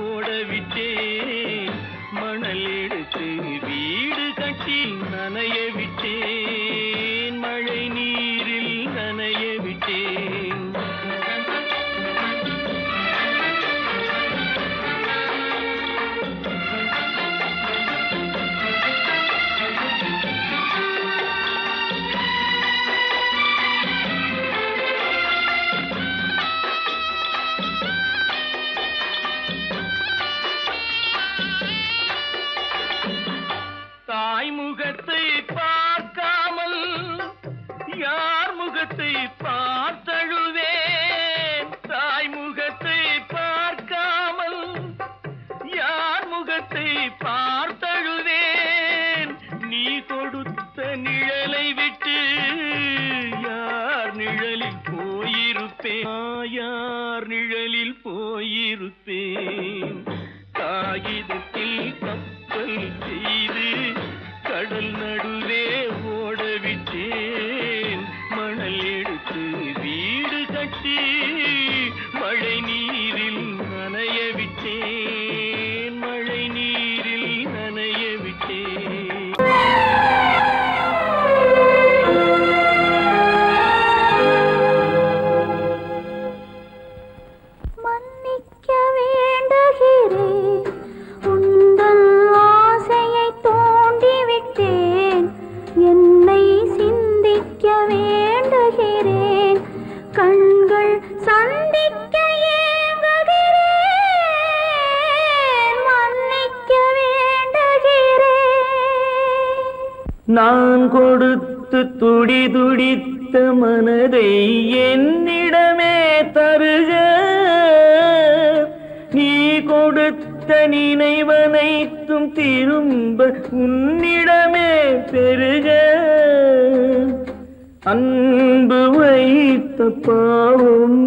ஓடவிட்டேன், மணல் எடுத்து வீடு கட்டி நனைய விட்டேன், மழை நீரில் நனைய விட்டேன். முகத்தை பார்க்காமல் யார் முகத்தை பார்த்தழுவேன், தாய் முகத்தை பார்க்காமல் யார் முகத்தை பார்த்தழுவேன். நீ கொடுத்த நிழலை விட்டு யார் நிழலில் போயிருப்பேன், யார் நிழலில் போயிருப்பேன். காகிதத்தில் கப்பல் செய்து கடல் நடுவே ஓடவிட்டேன், மணல் எடுத்து வீடு கட்டி நான் கொடுத்து துடி துடித்த மனதை என்னிடமே தருக, நீ கொடுத்த நினைவனைத்தும் திரும்ப உன்னிடமே பெருக. அன்பு வைத்த பாவம்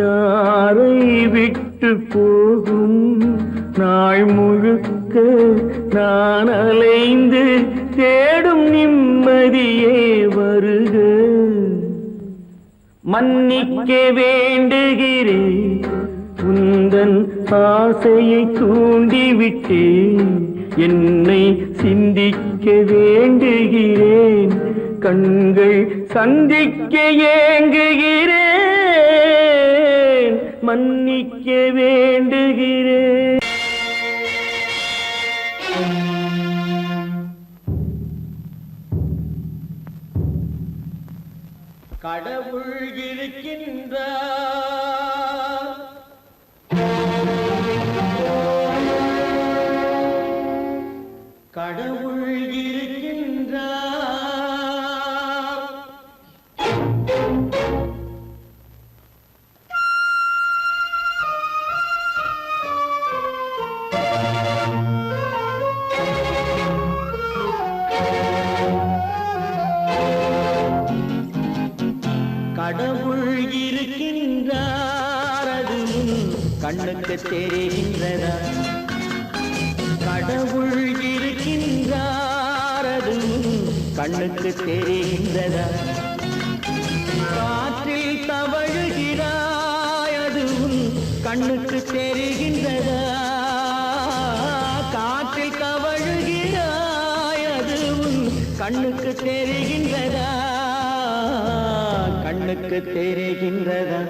யாரை விட்டு போகும், நாள் முழுக்க நான் அலைந்து தேடும் நிம்மதியே வருக. மன்னிக்க வேண்டுகிறேன், உந்தன் ஆசையை தூண்டிவிட்டேன், என்னை சிந்திக்க வேண்டுகிறேன், கண்கள் சந்திக்க ஏங்குகிறேன், மன்னிக்க வேண்டுகிறேன். கடவுள் இருக்கின்றார், கடவுள் இருக்கின்றார். கடவுள் இருக்கின்றார், அது கண்ணுக்கு தெரிகின்றதா? கடவுள் இருக்கின்றார், அது கண்ணுக்கு தெரிகின்றதா? காற்றில் தவழுகிறாய், அது கண்ணுக்கு தெரிகின்றதா? காற்றில் தவழுகிறாய், அது கண்ணுக்கு தெரிகின்றதா? கண்ணுக்கு தெரிகின்றதா?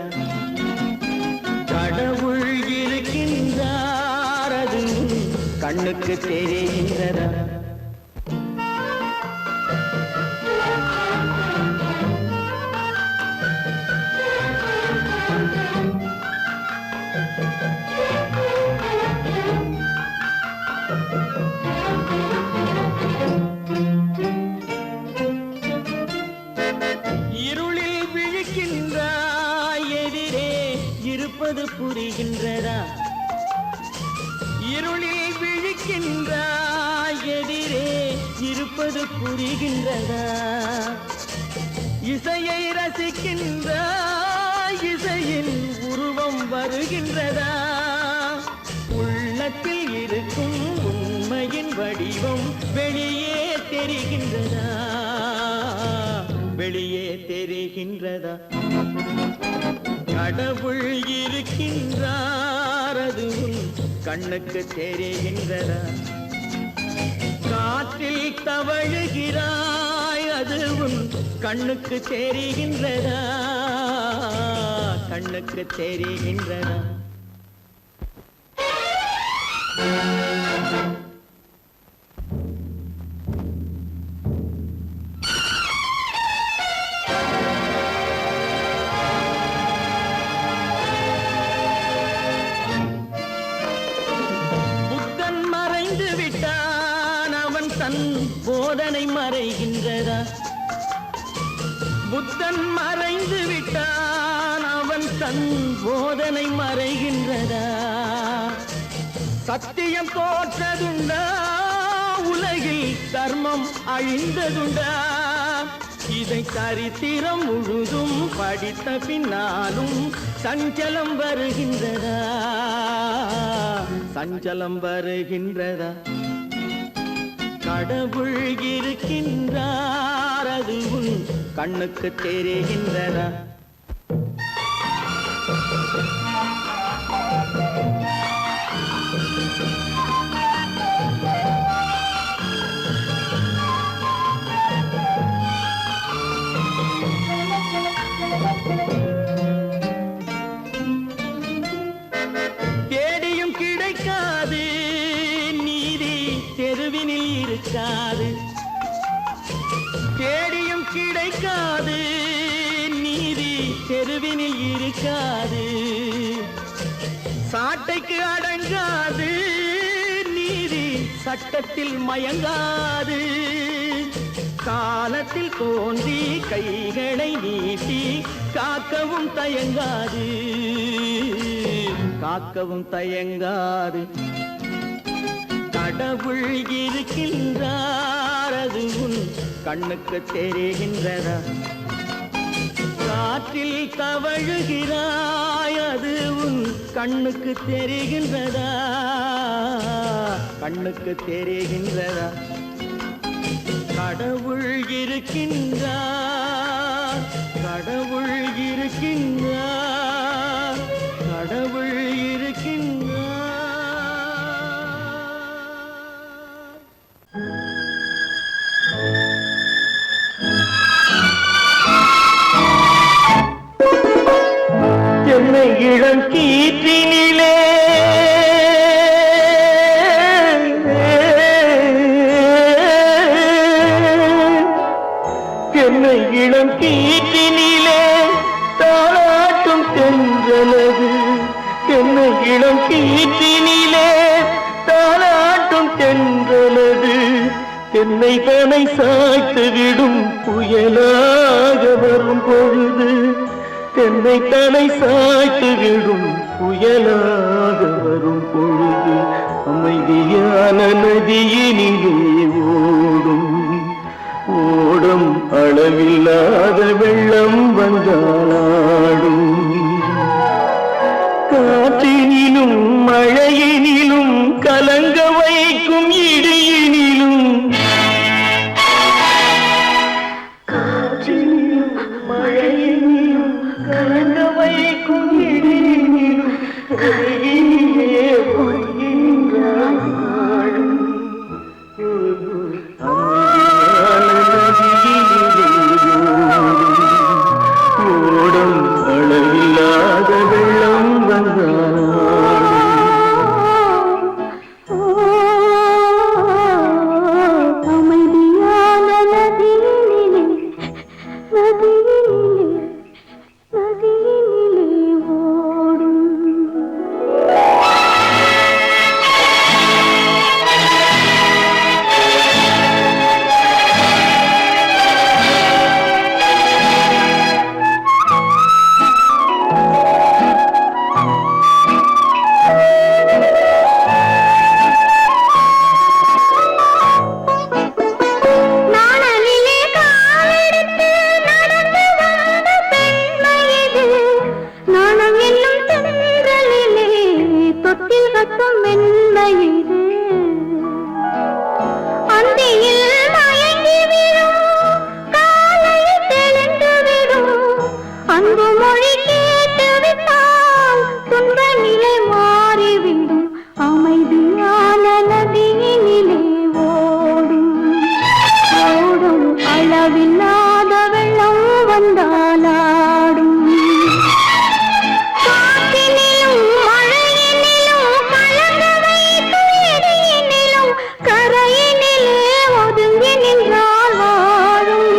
கடவுள் இருக்கின்றார், அது கண்ணுக்கு தெரிகின்றதா? புரிகின்றதா? இருளில் விழிக்கின்றாய், எதிரே இருப்பது புரிகின்றதா? இசையை ரசிக்கின்றாய், இசையின் உருவம் வருகின்றதா? உள்ளத்தில் இருக்கும் உண்மையின் வடிவம் வெளியே தெரிகின்றதா? வெளியே தெரிகின்றதா? கடவுள் இருக்கின்றார், அது கண்ணுக்கு தெரிகின்றதா? காற்றில் தவழுகிறாய், அது கண்ணுக்கு தெரிகின்றதா? கண்ணுக்கு தெரிகின்றதா? போதனை மறைகின்றதா? புத்தன் மறைந்து விட்டான், அவன் தன் போதனை மறைகின்றதா? சத்தியம் தோற்றதுண்டா? உலகில் தர்மம் அழிந்ததுண்டா? இதை சரித்திரம் முழுதும் படித்த பின்னாலும் சஞ்சலம் வருகின்றதா? சஞ்சலம் வருகின்றதா? கடவுள் இருக்கின்றார், அது கண்ணுக்கு தெரிகின்றதா? தேடியும் கிடைக்காது நீதி, தெருவினில் இருக்காது. தேடியும் கிடைக்காது நீதி, தெருவினில் இருக்காது. சாட்டைக்கு அடங்காது நீதி, சட்டத்தில் மயங்காது காலத்தில் தோன்றி கைகளை நீட்டி காக்கவும் தயங்காது காக்கவும் தயங்காது கடவுள் இருக்கின்றார் அது உன் கண்ணுக்கு தெரிகின்றதா காற்றில் தவழுகிறாய் அது உன் கண்ணுக்கு தெரிகின்றதா கண்ணுக்கு தெரிகின்றதா கடவுள் இருக்கின்றார் கடவுள் இருக்கின்றார் கடவுள் இருக்கின்றார் என்னை இளம் கீற்றினிலே என்னை இளம் கீற்றினிலே தாளாட்டும் தென்றலது என்னை இளம் கீற்றினிலே தாளாட்டும் தென்றலது என்னை தனை சாய்த்து விடும் புயலாக வரும் பொழுது என்னை தலை சாய்த்து விடும் புயலாக வரும் பொழுது அமைதியான நதியினிலே ஓடும் ஓடும் அளவில்லாத வெள்ளம் வந்தாடும் காற்றினிலும் மழையினிலும் கலங்க வைக்கும் இடியினிலும் காற்றினிலும் மழையினிலும் கலங்க வைக்கும் இடியினிலும் கையிலே பொய்கின்றாய் வாழும் ஓடும் அளவில்லாத வெள்ளம் அமைதியான நதியினிலே ஓடும் நாணலிலே காலெடுத்து நடந்து வந்த பெண்மை இது நாணம் என்னும் தென்றலிலே தொட்டில் கட்டும் மென்மை இது அந்தியில் மயங்கி விடும் காலையில் தெளிந்து விடும் அன்பு மொழி கேட்டு விட்டால் துன்ப நிலை மாறிவிடும் அமைதியான நதியினிலே ஓடும் ஓடும் அளவில்லாத வெள்ளம் வந்தாலாடும் காற்றினிலும் மழையினிலும் கலங்க வைக்கும் இடியினிலும் கரையினிலே ஒதுங்கி நின்றால் வாழும்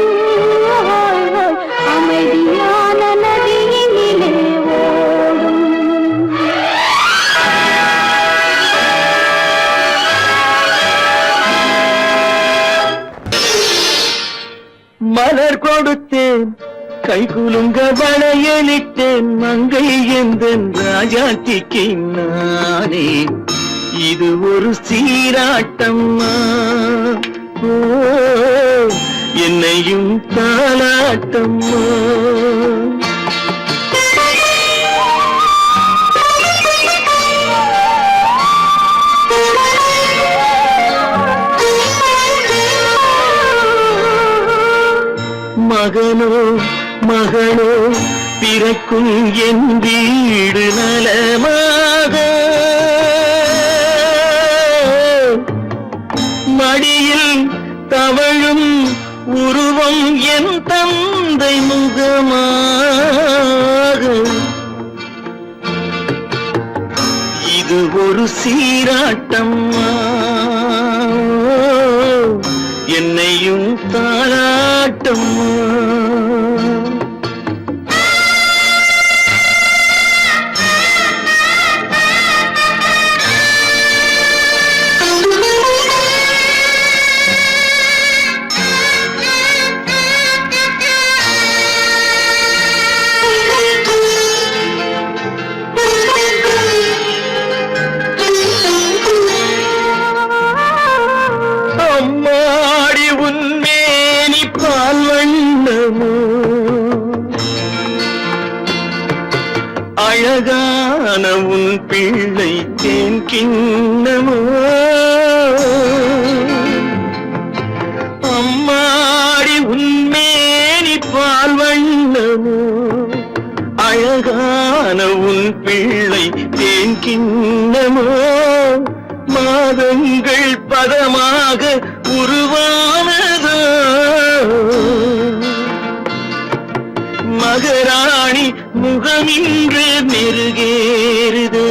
அமைதியான நதியினிலே ஓடும் மலர் கொடுத்தேன் கை குலுங்க வளையலிட்டேன் மங்கை எந்தன் ராஜாத்திக்கு நானே இது ஒரு சீராட்டம்மா ஓ என்னையும் தாலாட்டம்மா மகனோ மகளோ பிறக்கும் என் வீடு நலமாக மடியில் தவழும் உருவம் என் தந்தை முகமாக இது ஒரு சீராட்டம்மா என்னையும் தாளாட்டம்மா அழகான உன் பிள்ளை தேன் கிண்ணமோ அம்மாடி உன்மேனி பால் வண்ணமோ அழகான உன் பிள்ளை தேன் கிண்ணமோ மாதங்கள் பதமாக உருவானதோ மகராணி முகமின்று நெருகேறுதோ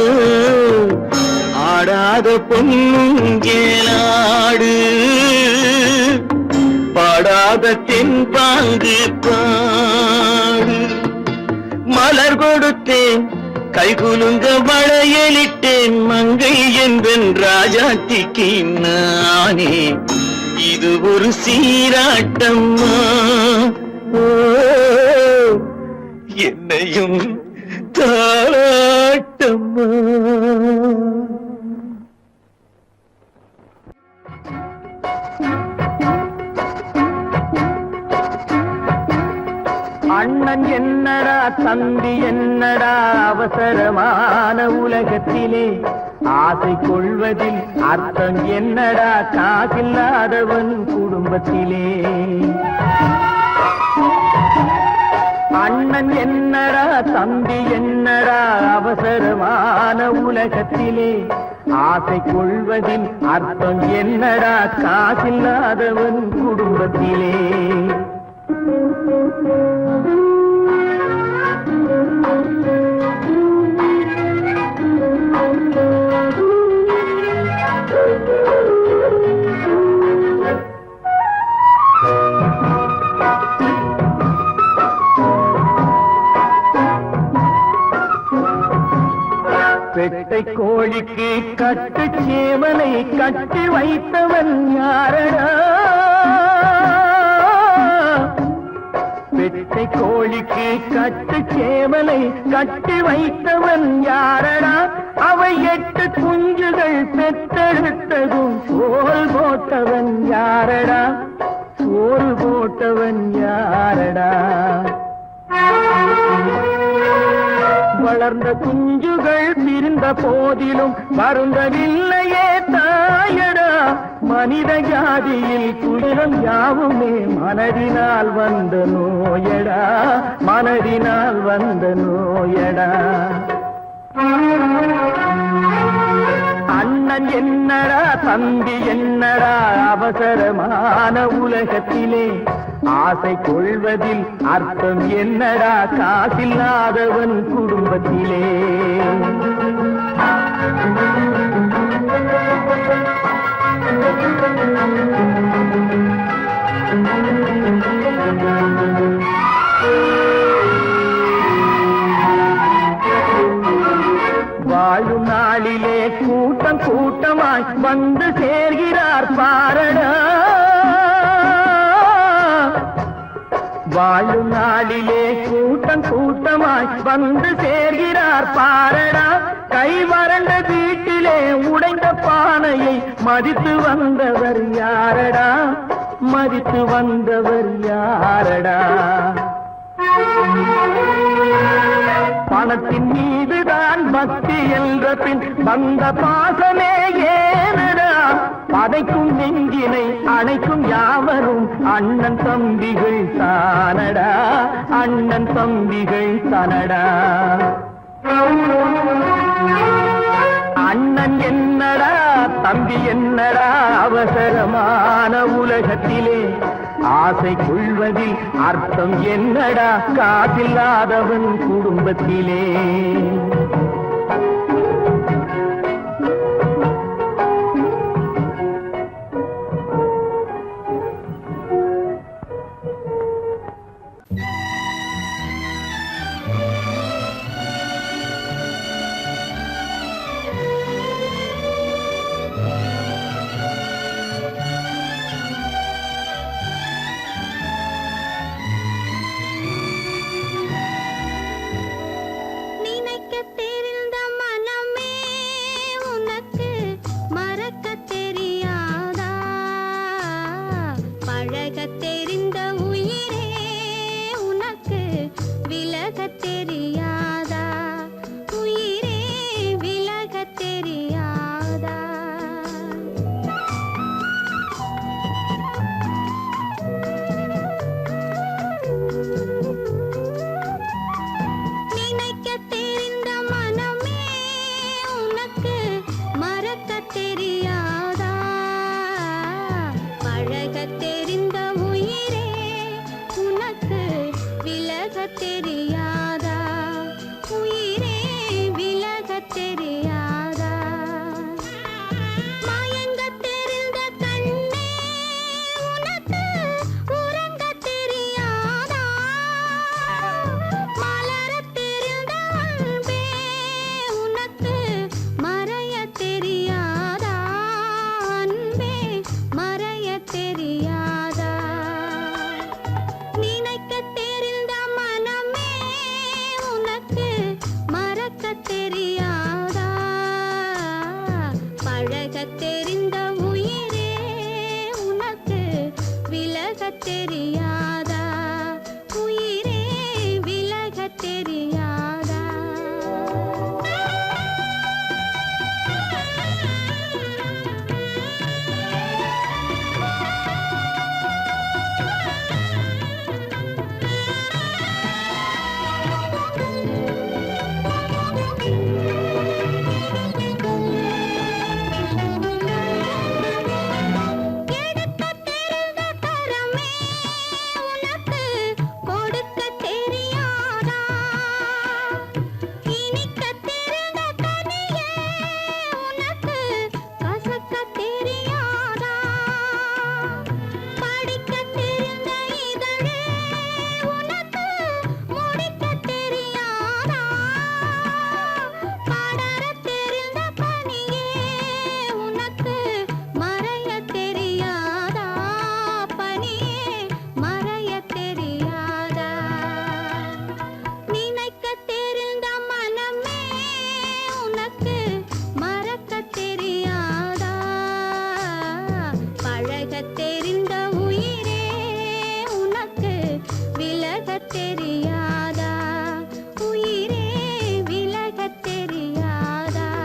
ஆடாத பொன்னுங்கேலாடு பாடாத தென்பாங்கு பாடு மலர் கொடுத்தேன் கைகுலுங்க வளையலிட்டேன் மங்கை என்பன் ராஜாத்திக்கு நானே இது ஒரு சீராட்டம்மா என்னையும் தாளாட்டம்மா அண்ணன் என்னடா தம்பி என்னடா அவசரமான உலகத்திலே ஆசை கொள்வதில் அர்த்தம் என்னடா காசில்லாதவன் குடும்பத்திலே அண்ணன் என்னடா தம்பி என்னடா அவசரமான உலகத்திலே ஆசை கொள்வதில் அர்த்தம் என்னடா காசில்லாதவன் குடும்பத்திலே பெட்டை கோழிக்கு கட்டு சேவலை கட்டி வைத்தவன் யாரடா பெட்டை கோழிக்கு கட்டு சேவலை கட்டி வைத்தவன் யாரடா அவை 8 குஞ்சுகள் பெற்றெடுத்ததும் சோறு போட்டவன் யாரடா சோறு போட்டவன் யாரடா வளர்ந்த குஞ்சுகள் பிரிந்த போதிலும் வருந்தவில்லையே தாயடா மனித ஜாதியில் துயரம் யாவுமே மனதினால் வந்த நோயடா மனதினால் வந்த நோயடா அண்ணன் என்னடா தம்பி என்னடா அவசரமான உலகத்திலே ஆசை கொள்வதில் அர்த்தம் என்னடா காசில்லாதவன் குடும்பத்திலே வாழும் நாளிலே கூட்டம் கூட்டமாய் வந்து சேர்கிறார் பாரடா வாழும் நாளிலே கூட்டம் கூட்டமாய் வந்து சேர்கிறார் பாரடா கை வறண்ட வீட்டிலே உடைந்த பானையை மதித்து வந்தவர் யாரடா மதித்து வந்தவர் யாரடா பணத்தின் மீதுதான் பக்தி என்ற பின் வந்த பாசமே ஏனடா பதைக்கும் நெஞ்சினை அணைக்கும் யாவரும் அண்ணன் தம்பிகள் தானடா அண்ணன் தம்பிகள் தானடா அண்ணன் என்னடா தம்பி என்னடா அவசரமான உலகத்திலே ஆசை கொள்வதில் அர்த்தம் என்னடா காசில்லாதவன் குடும்பத்திலே நினைக்க விலகத் தெரிந்த உயிரே உனக்கு விலகத் தெரியாதா? உயிரே விலகத் தெரியாதா? தெரிந்த உயிரே உனக்கு விலகத் தெரியாதா? உயிரே விலகத் தெரியாதா?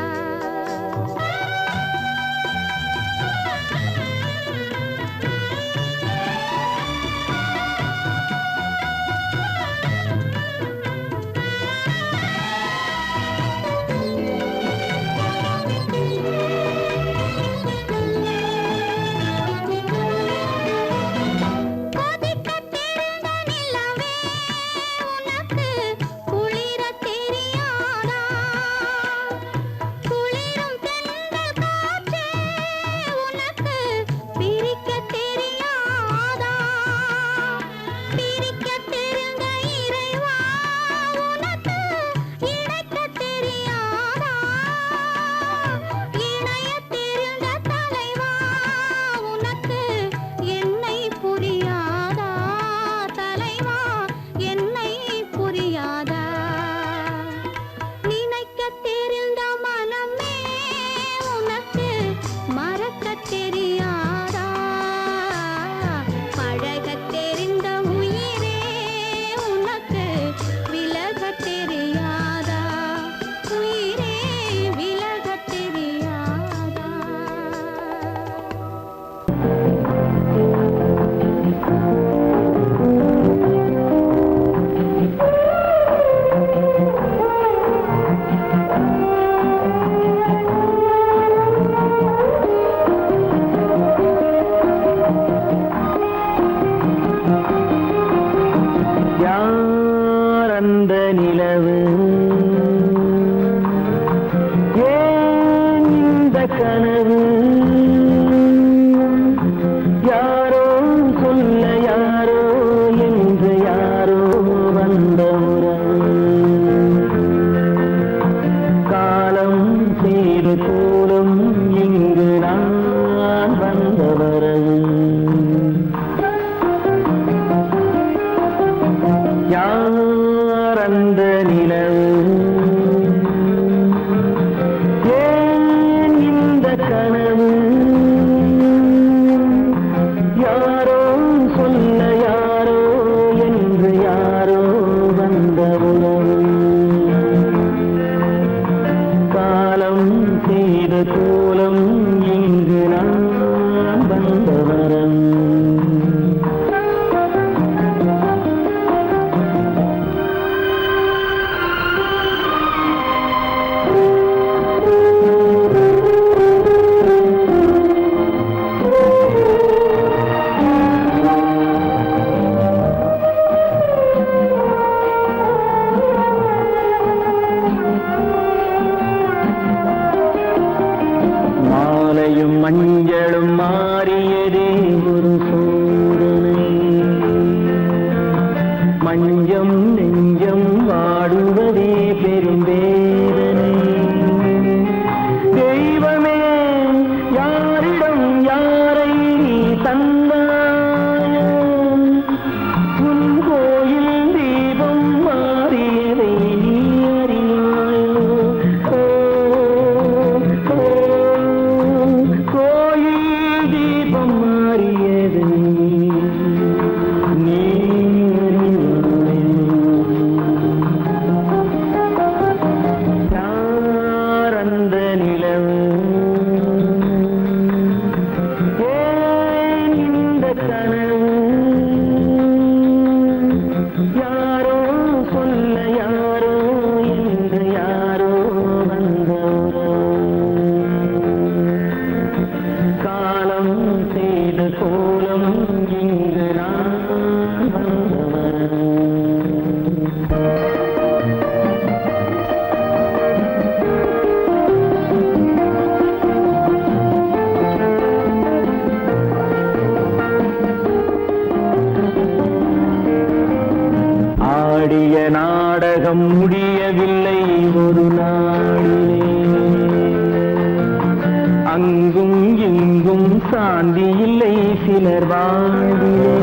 சாந்தி இல்லை சிலர் வாழ்விலே.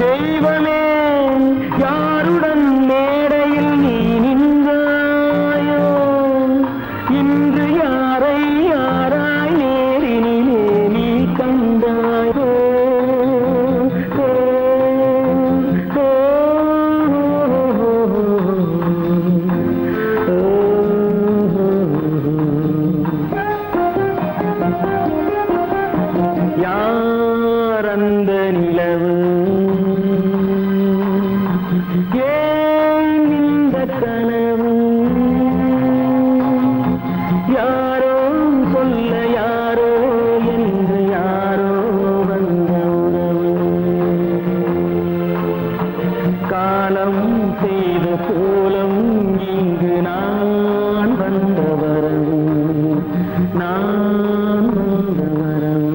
தெய்வமே யாருடன் மேடையில் நீ நின்றாயோ, இன்று யாரை யாராய் நேரினிலே நீ கண்டாயோ. யார் அந்த நிலவு, ஏன் இந்த கனவு, யாரோ சொல்ல யாரோ என்று யாரோ வந்த உறவு. காலம் செய்த கோலம் இங்கு நான் வந்த வரவு, நான் வந்த வரவு.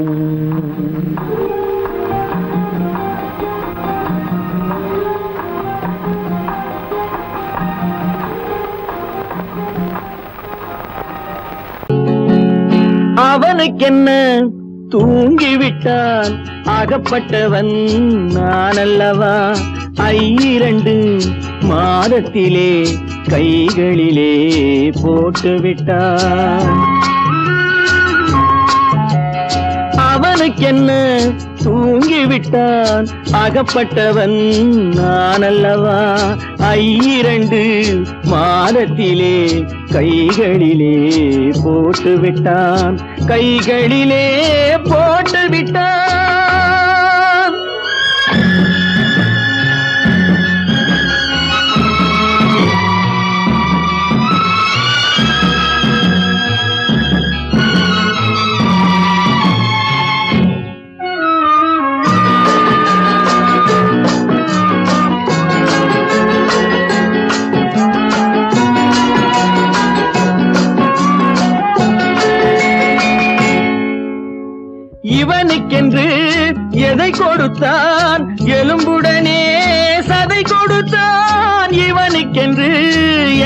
அவனுக்கென்ன தூங்கிவிட்டான், அகப்பட்டவன் நான் அல்லவா. 2 மாதத்திலே கைகளிலே போட்டுவிட்டான். அவனுக்கென்ன தூங்கிவிட்டான், அகப்பட்டவன் நான் அல்லவா. 2 மாதத்திலே கைகளிலே போட்டுவிட்டான், கைகளிலே போட்டுவிட்டான். இவனுக்கென்று எதை கொடுத்தான், எலும்புடனே சதை கொடுத்தான். இவனுக்கென்று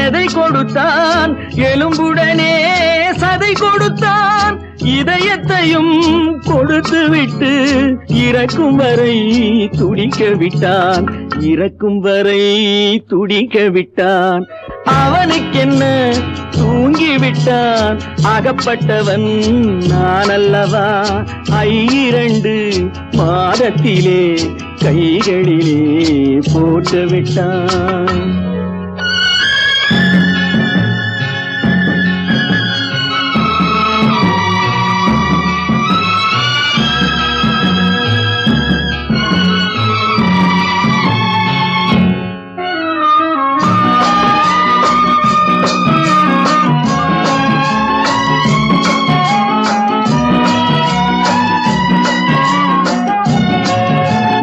எதை கொடுத்தான், எலும்புடனே சதை கொடுத்தான். இதயத்தையும் கொடுத்து விட்டு இறக்கும் வரை துடிக்க விட்டான், இறக்கும் வரை துடிக்க விட்டான். அவனுக்கென்ன தூங்கிவிட்டான், அகப்பட்டவன் நான் அல்லவா. 2 மாதத்திலே கைகளிலே போட்டுவிட்டான்.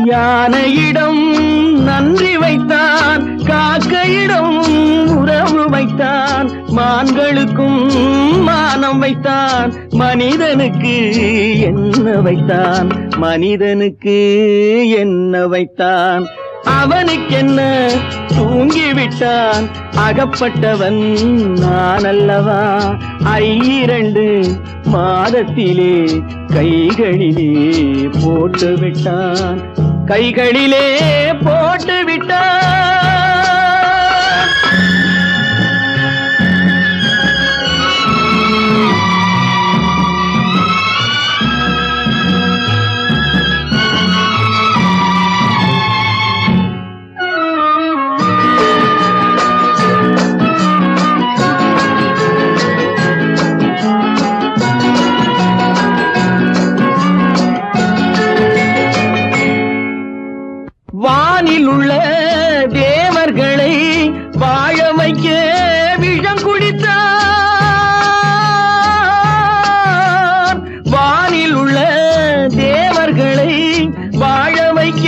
யானையிடம் நன்றி வைத்தான், காக்கையிடம் உறவு வைத்தான். மான்களுக்கும் மானம் வைத்தான், மனிதனுக்கு என்ன வைத்தான், மனிதனுக்கு என்ன வைத்தான். அவனுக்கென்ன தூங்கிவிட்டான், அகப்பட்டவன் நான் அல்லவா. 2 மாதத்திலே கைகளிலே போட்டுவிட்டான், கைகளிலே போட்டுவிட்டான். வானில் உள்ள தேவர்களை வாழ வைக்க விஷம் குடித்தான். வானில் உள்ள தேவர்களை வாழ வைக்க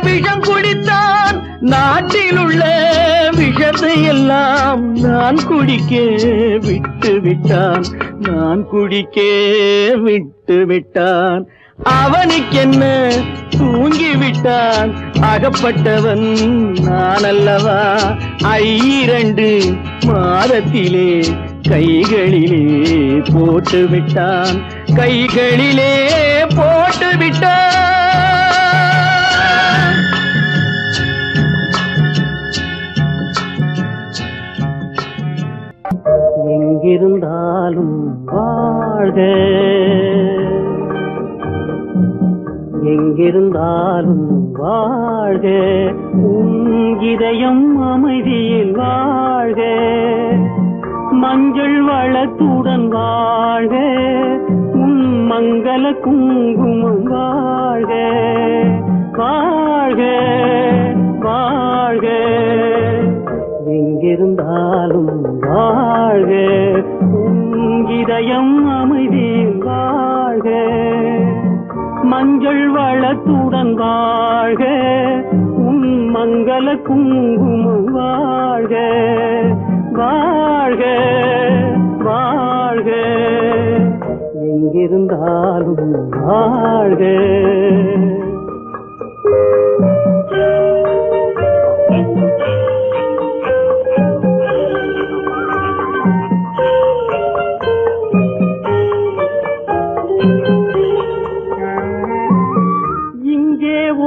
விஷம் குடித்தான். நாட்டில் உள்ள விஷத்தை எல்லாம் நான் குடிக்க விட்டு விட்டான், நான் குடிக்க விட்டு விட்டான். அவனுக்கென்ன தூங்கிவிட்டான், அகப்பட்டவன் நான் அல்லவா. 2 மாதத்திலே கைகளிலே போட்டு விட்டான், கைகளிலே போட்டு விட்டான். எங்கிருந்தாலும் வாழ்க, எங்கிருந்தாலும் வாழ்க, உன் இதயம் அமைதியில் வாழ்க, மஞ்சள் வளத்துடன் வாழ்க, உன் மங்கள குங்குமம் வாழ்க, வாழ்க வாழ்க, எங்கிருந்தாலும் வாழ்க, உன் இதயம் அமைதியில் வாழ்க, மஞ்சள் வளத்துடன் வாழ்க, உன் மங்கள குங்குமம் வாழ்க, வாழ்க வாழ்க, எங்கிருந்தாலும் வாழ்க.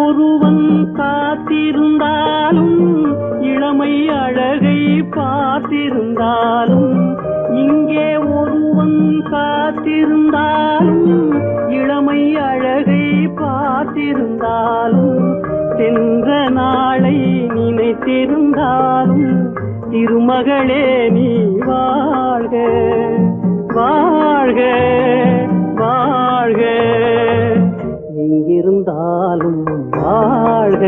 ஒருவன் காத்திருந்தாலும் இளமை அழகை பார்த்திருந்தாலும், இங்கே ஒருவன் காத்திருந்தாலும் இளமை அழகை பார்த்திருந்தாலும், சென்ற நாளை நினைத்திருந்தாலும் திருமகளே நீ வாழ்க, வாழ்க வாழ்க, எங்கிருந்தாலும் வாழ்க.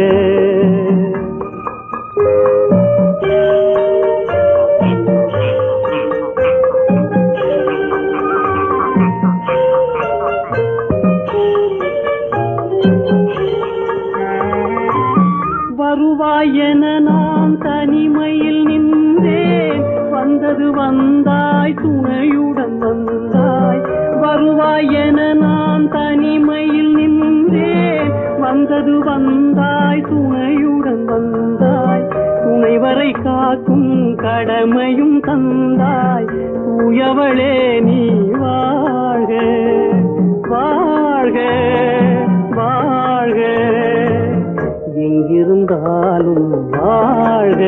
வருவாய் என நான் தனிமையில் நின்றேன், வந்தது வந்தாய் துணையுடன் வந்தாய், வருவாய் என நான் தனிமையில் நின்றேன், வந்தது வந்தாய் துணையுடன் வந்தாய், துணைவரை காக்கும் கடமையும் தந்தாய், தூயவளே நீ வாழ்க, வாழ்க வாழ்க, எங்கிருந்தாலும் வாழ்க.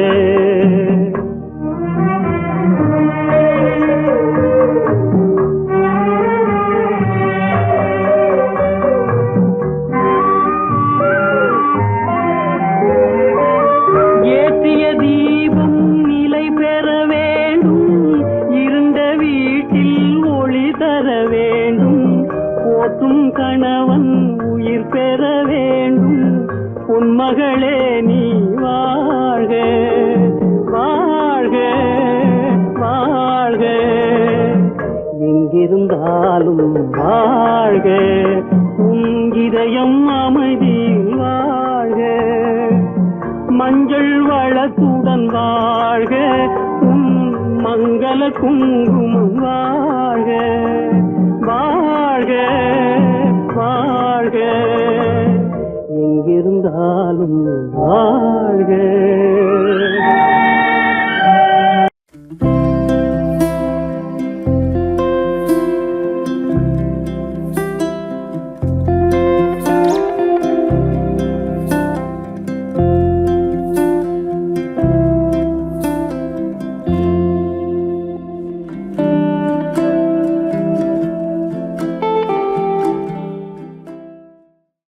ஏற்றிய தீபம் நிலை பெற வேண்டும், இருண்ட வீட்டில் ஒளி தர வேண்டும், போற்றும் கணவன் உயிர் பெற வேண்டும், உன்மகளே நீ வாழ்க, வாழ்க வாழ்க, எங்கிருந்தாலும் வாழ்க, உன் இதயம் அமைதியில் வாழ்க, மஞ்சள் வளத்துடன் வாழ்க, உன் மங்கள குங்குமம் வாழ்க, வாழ்க வாழ்க, எங்கிருந்தாலும் வாழ்க.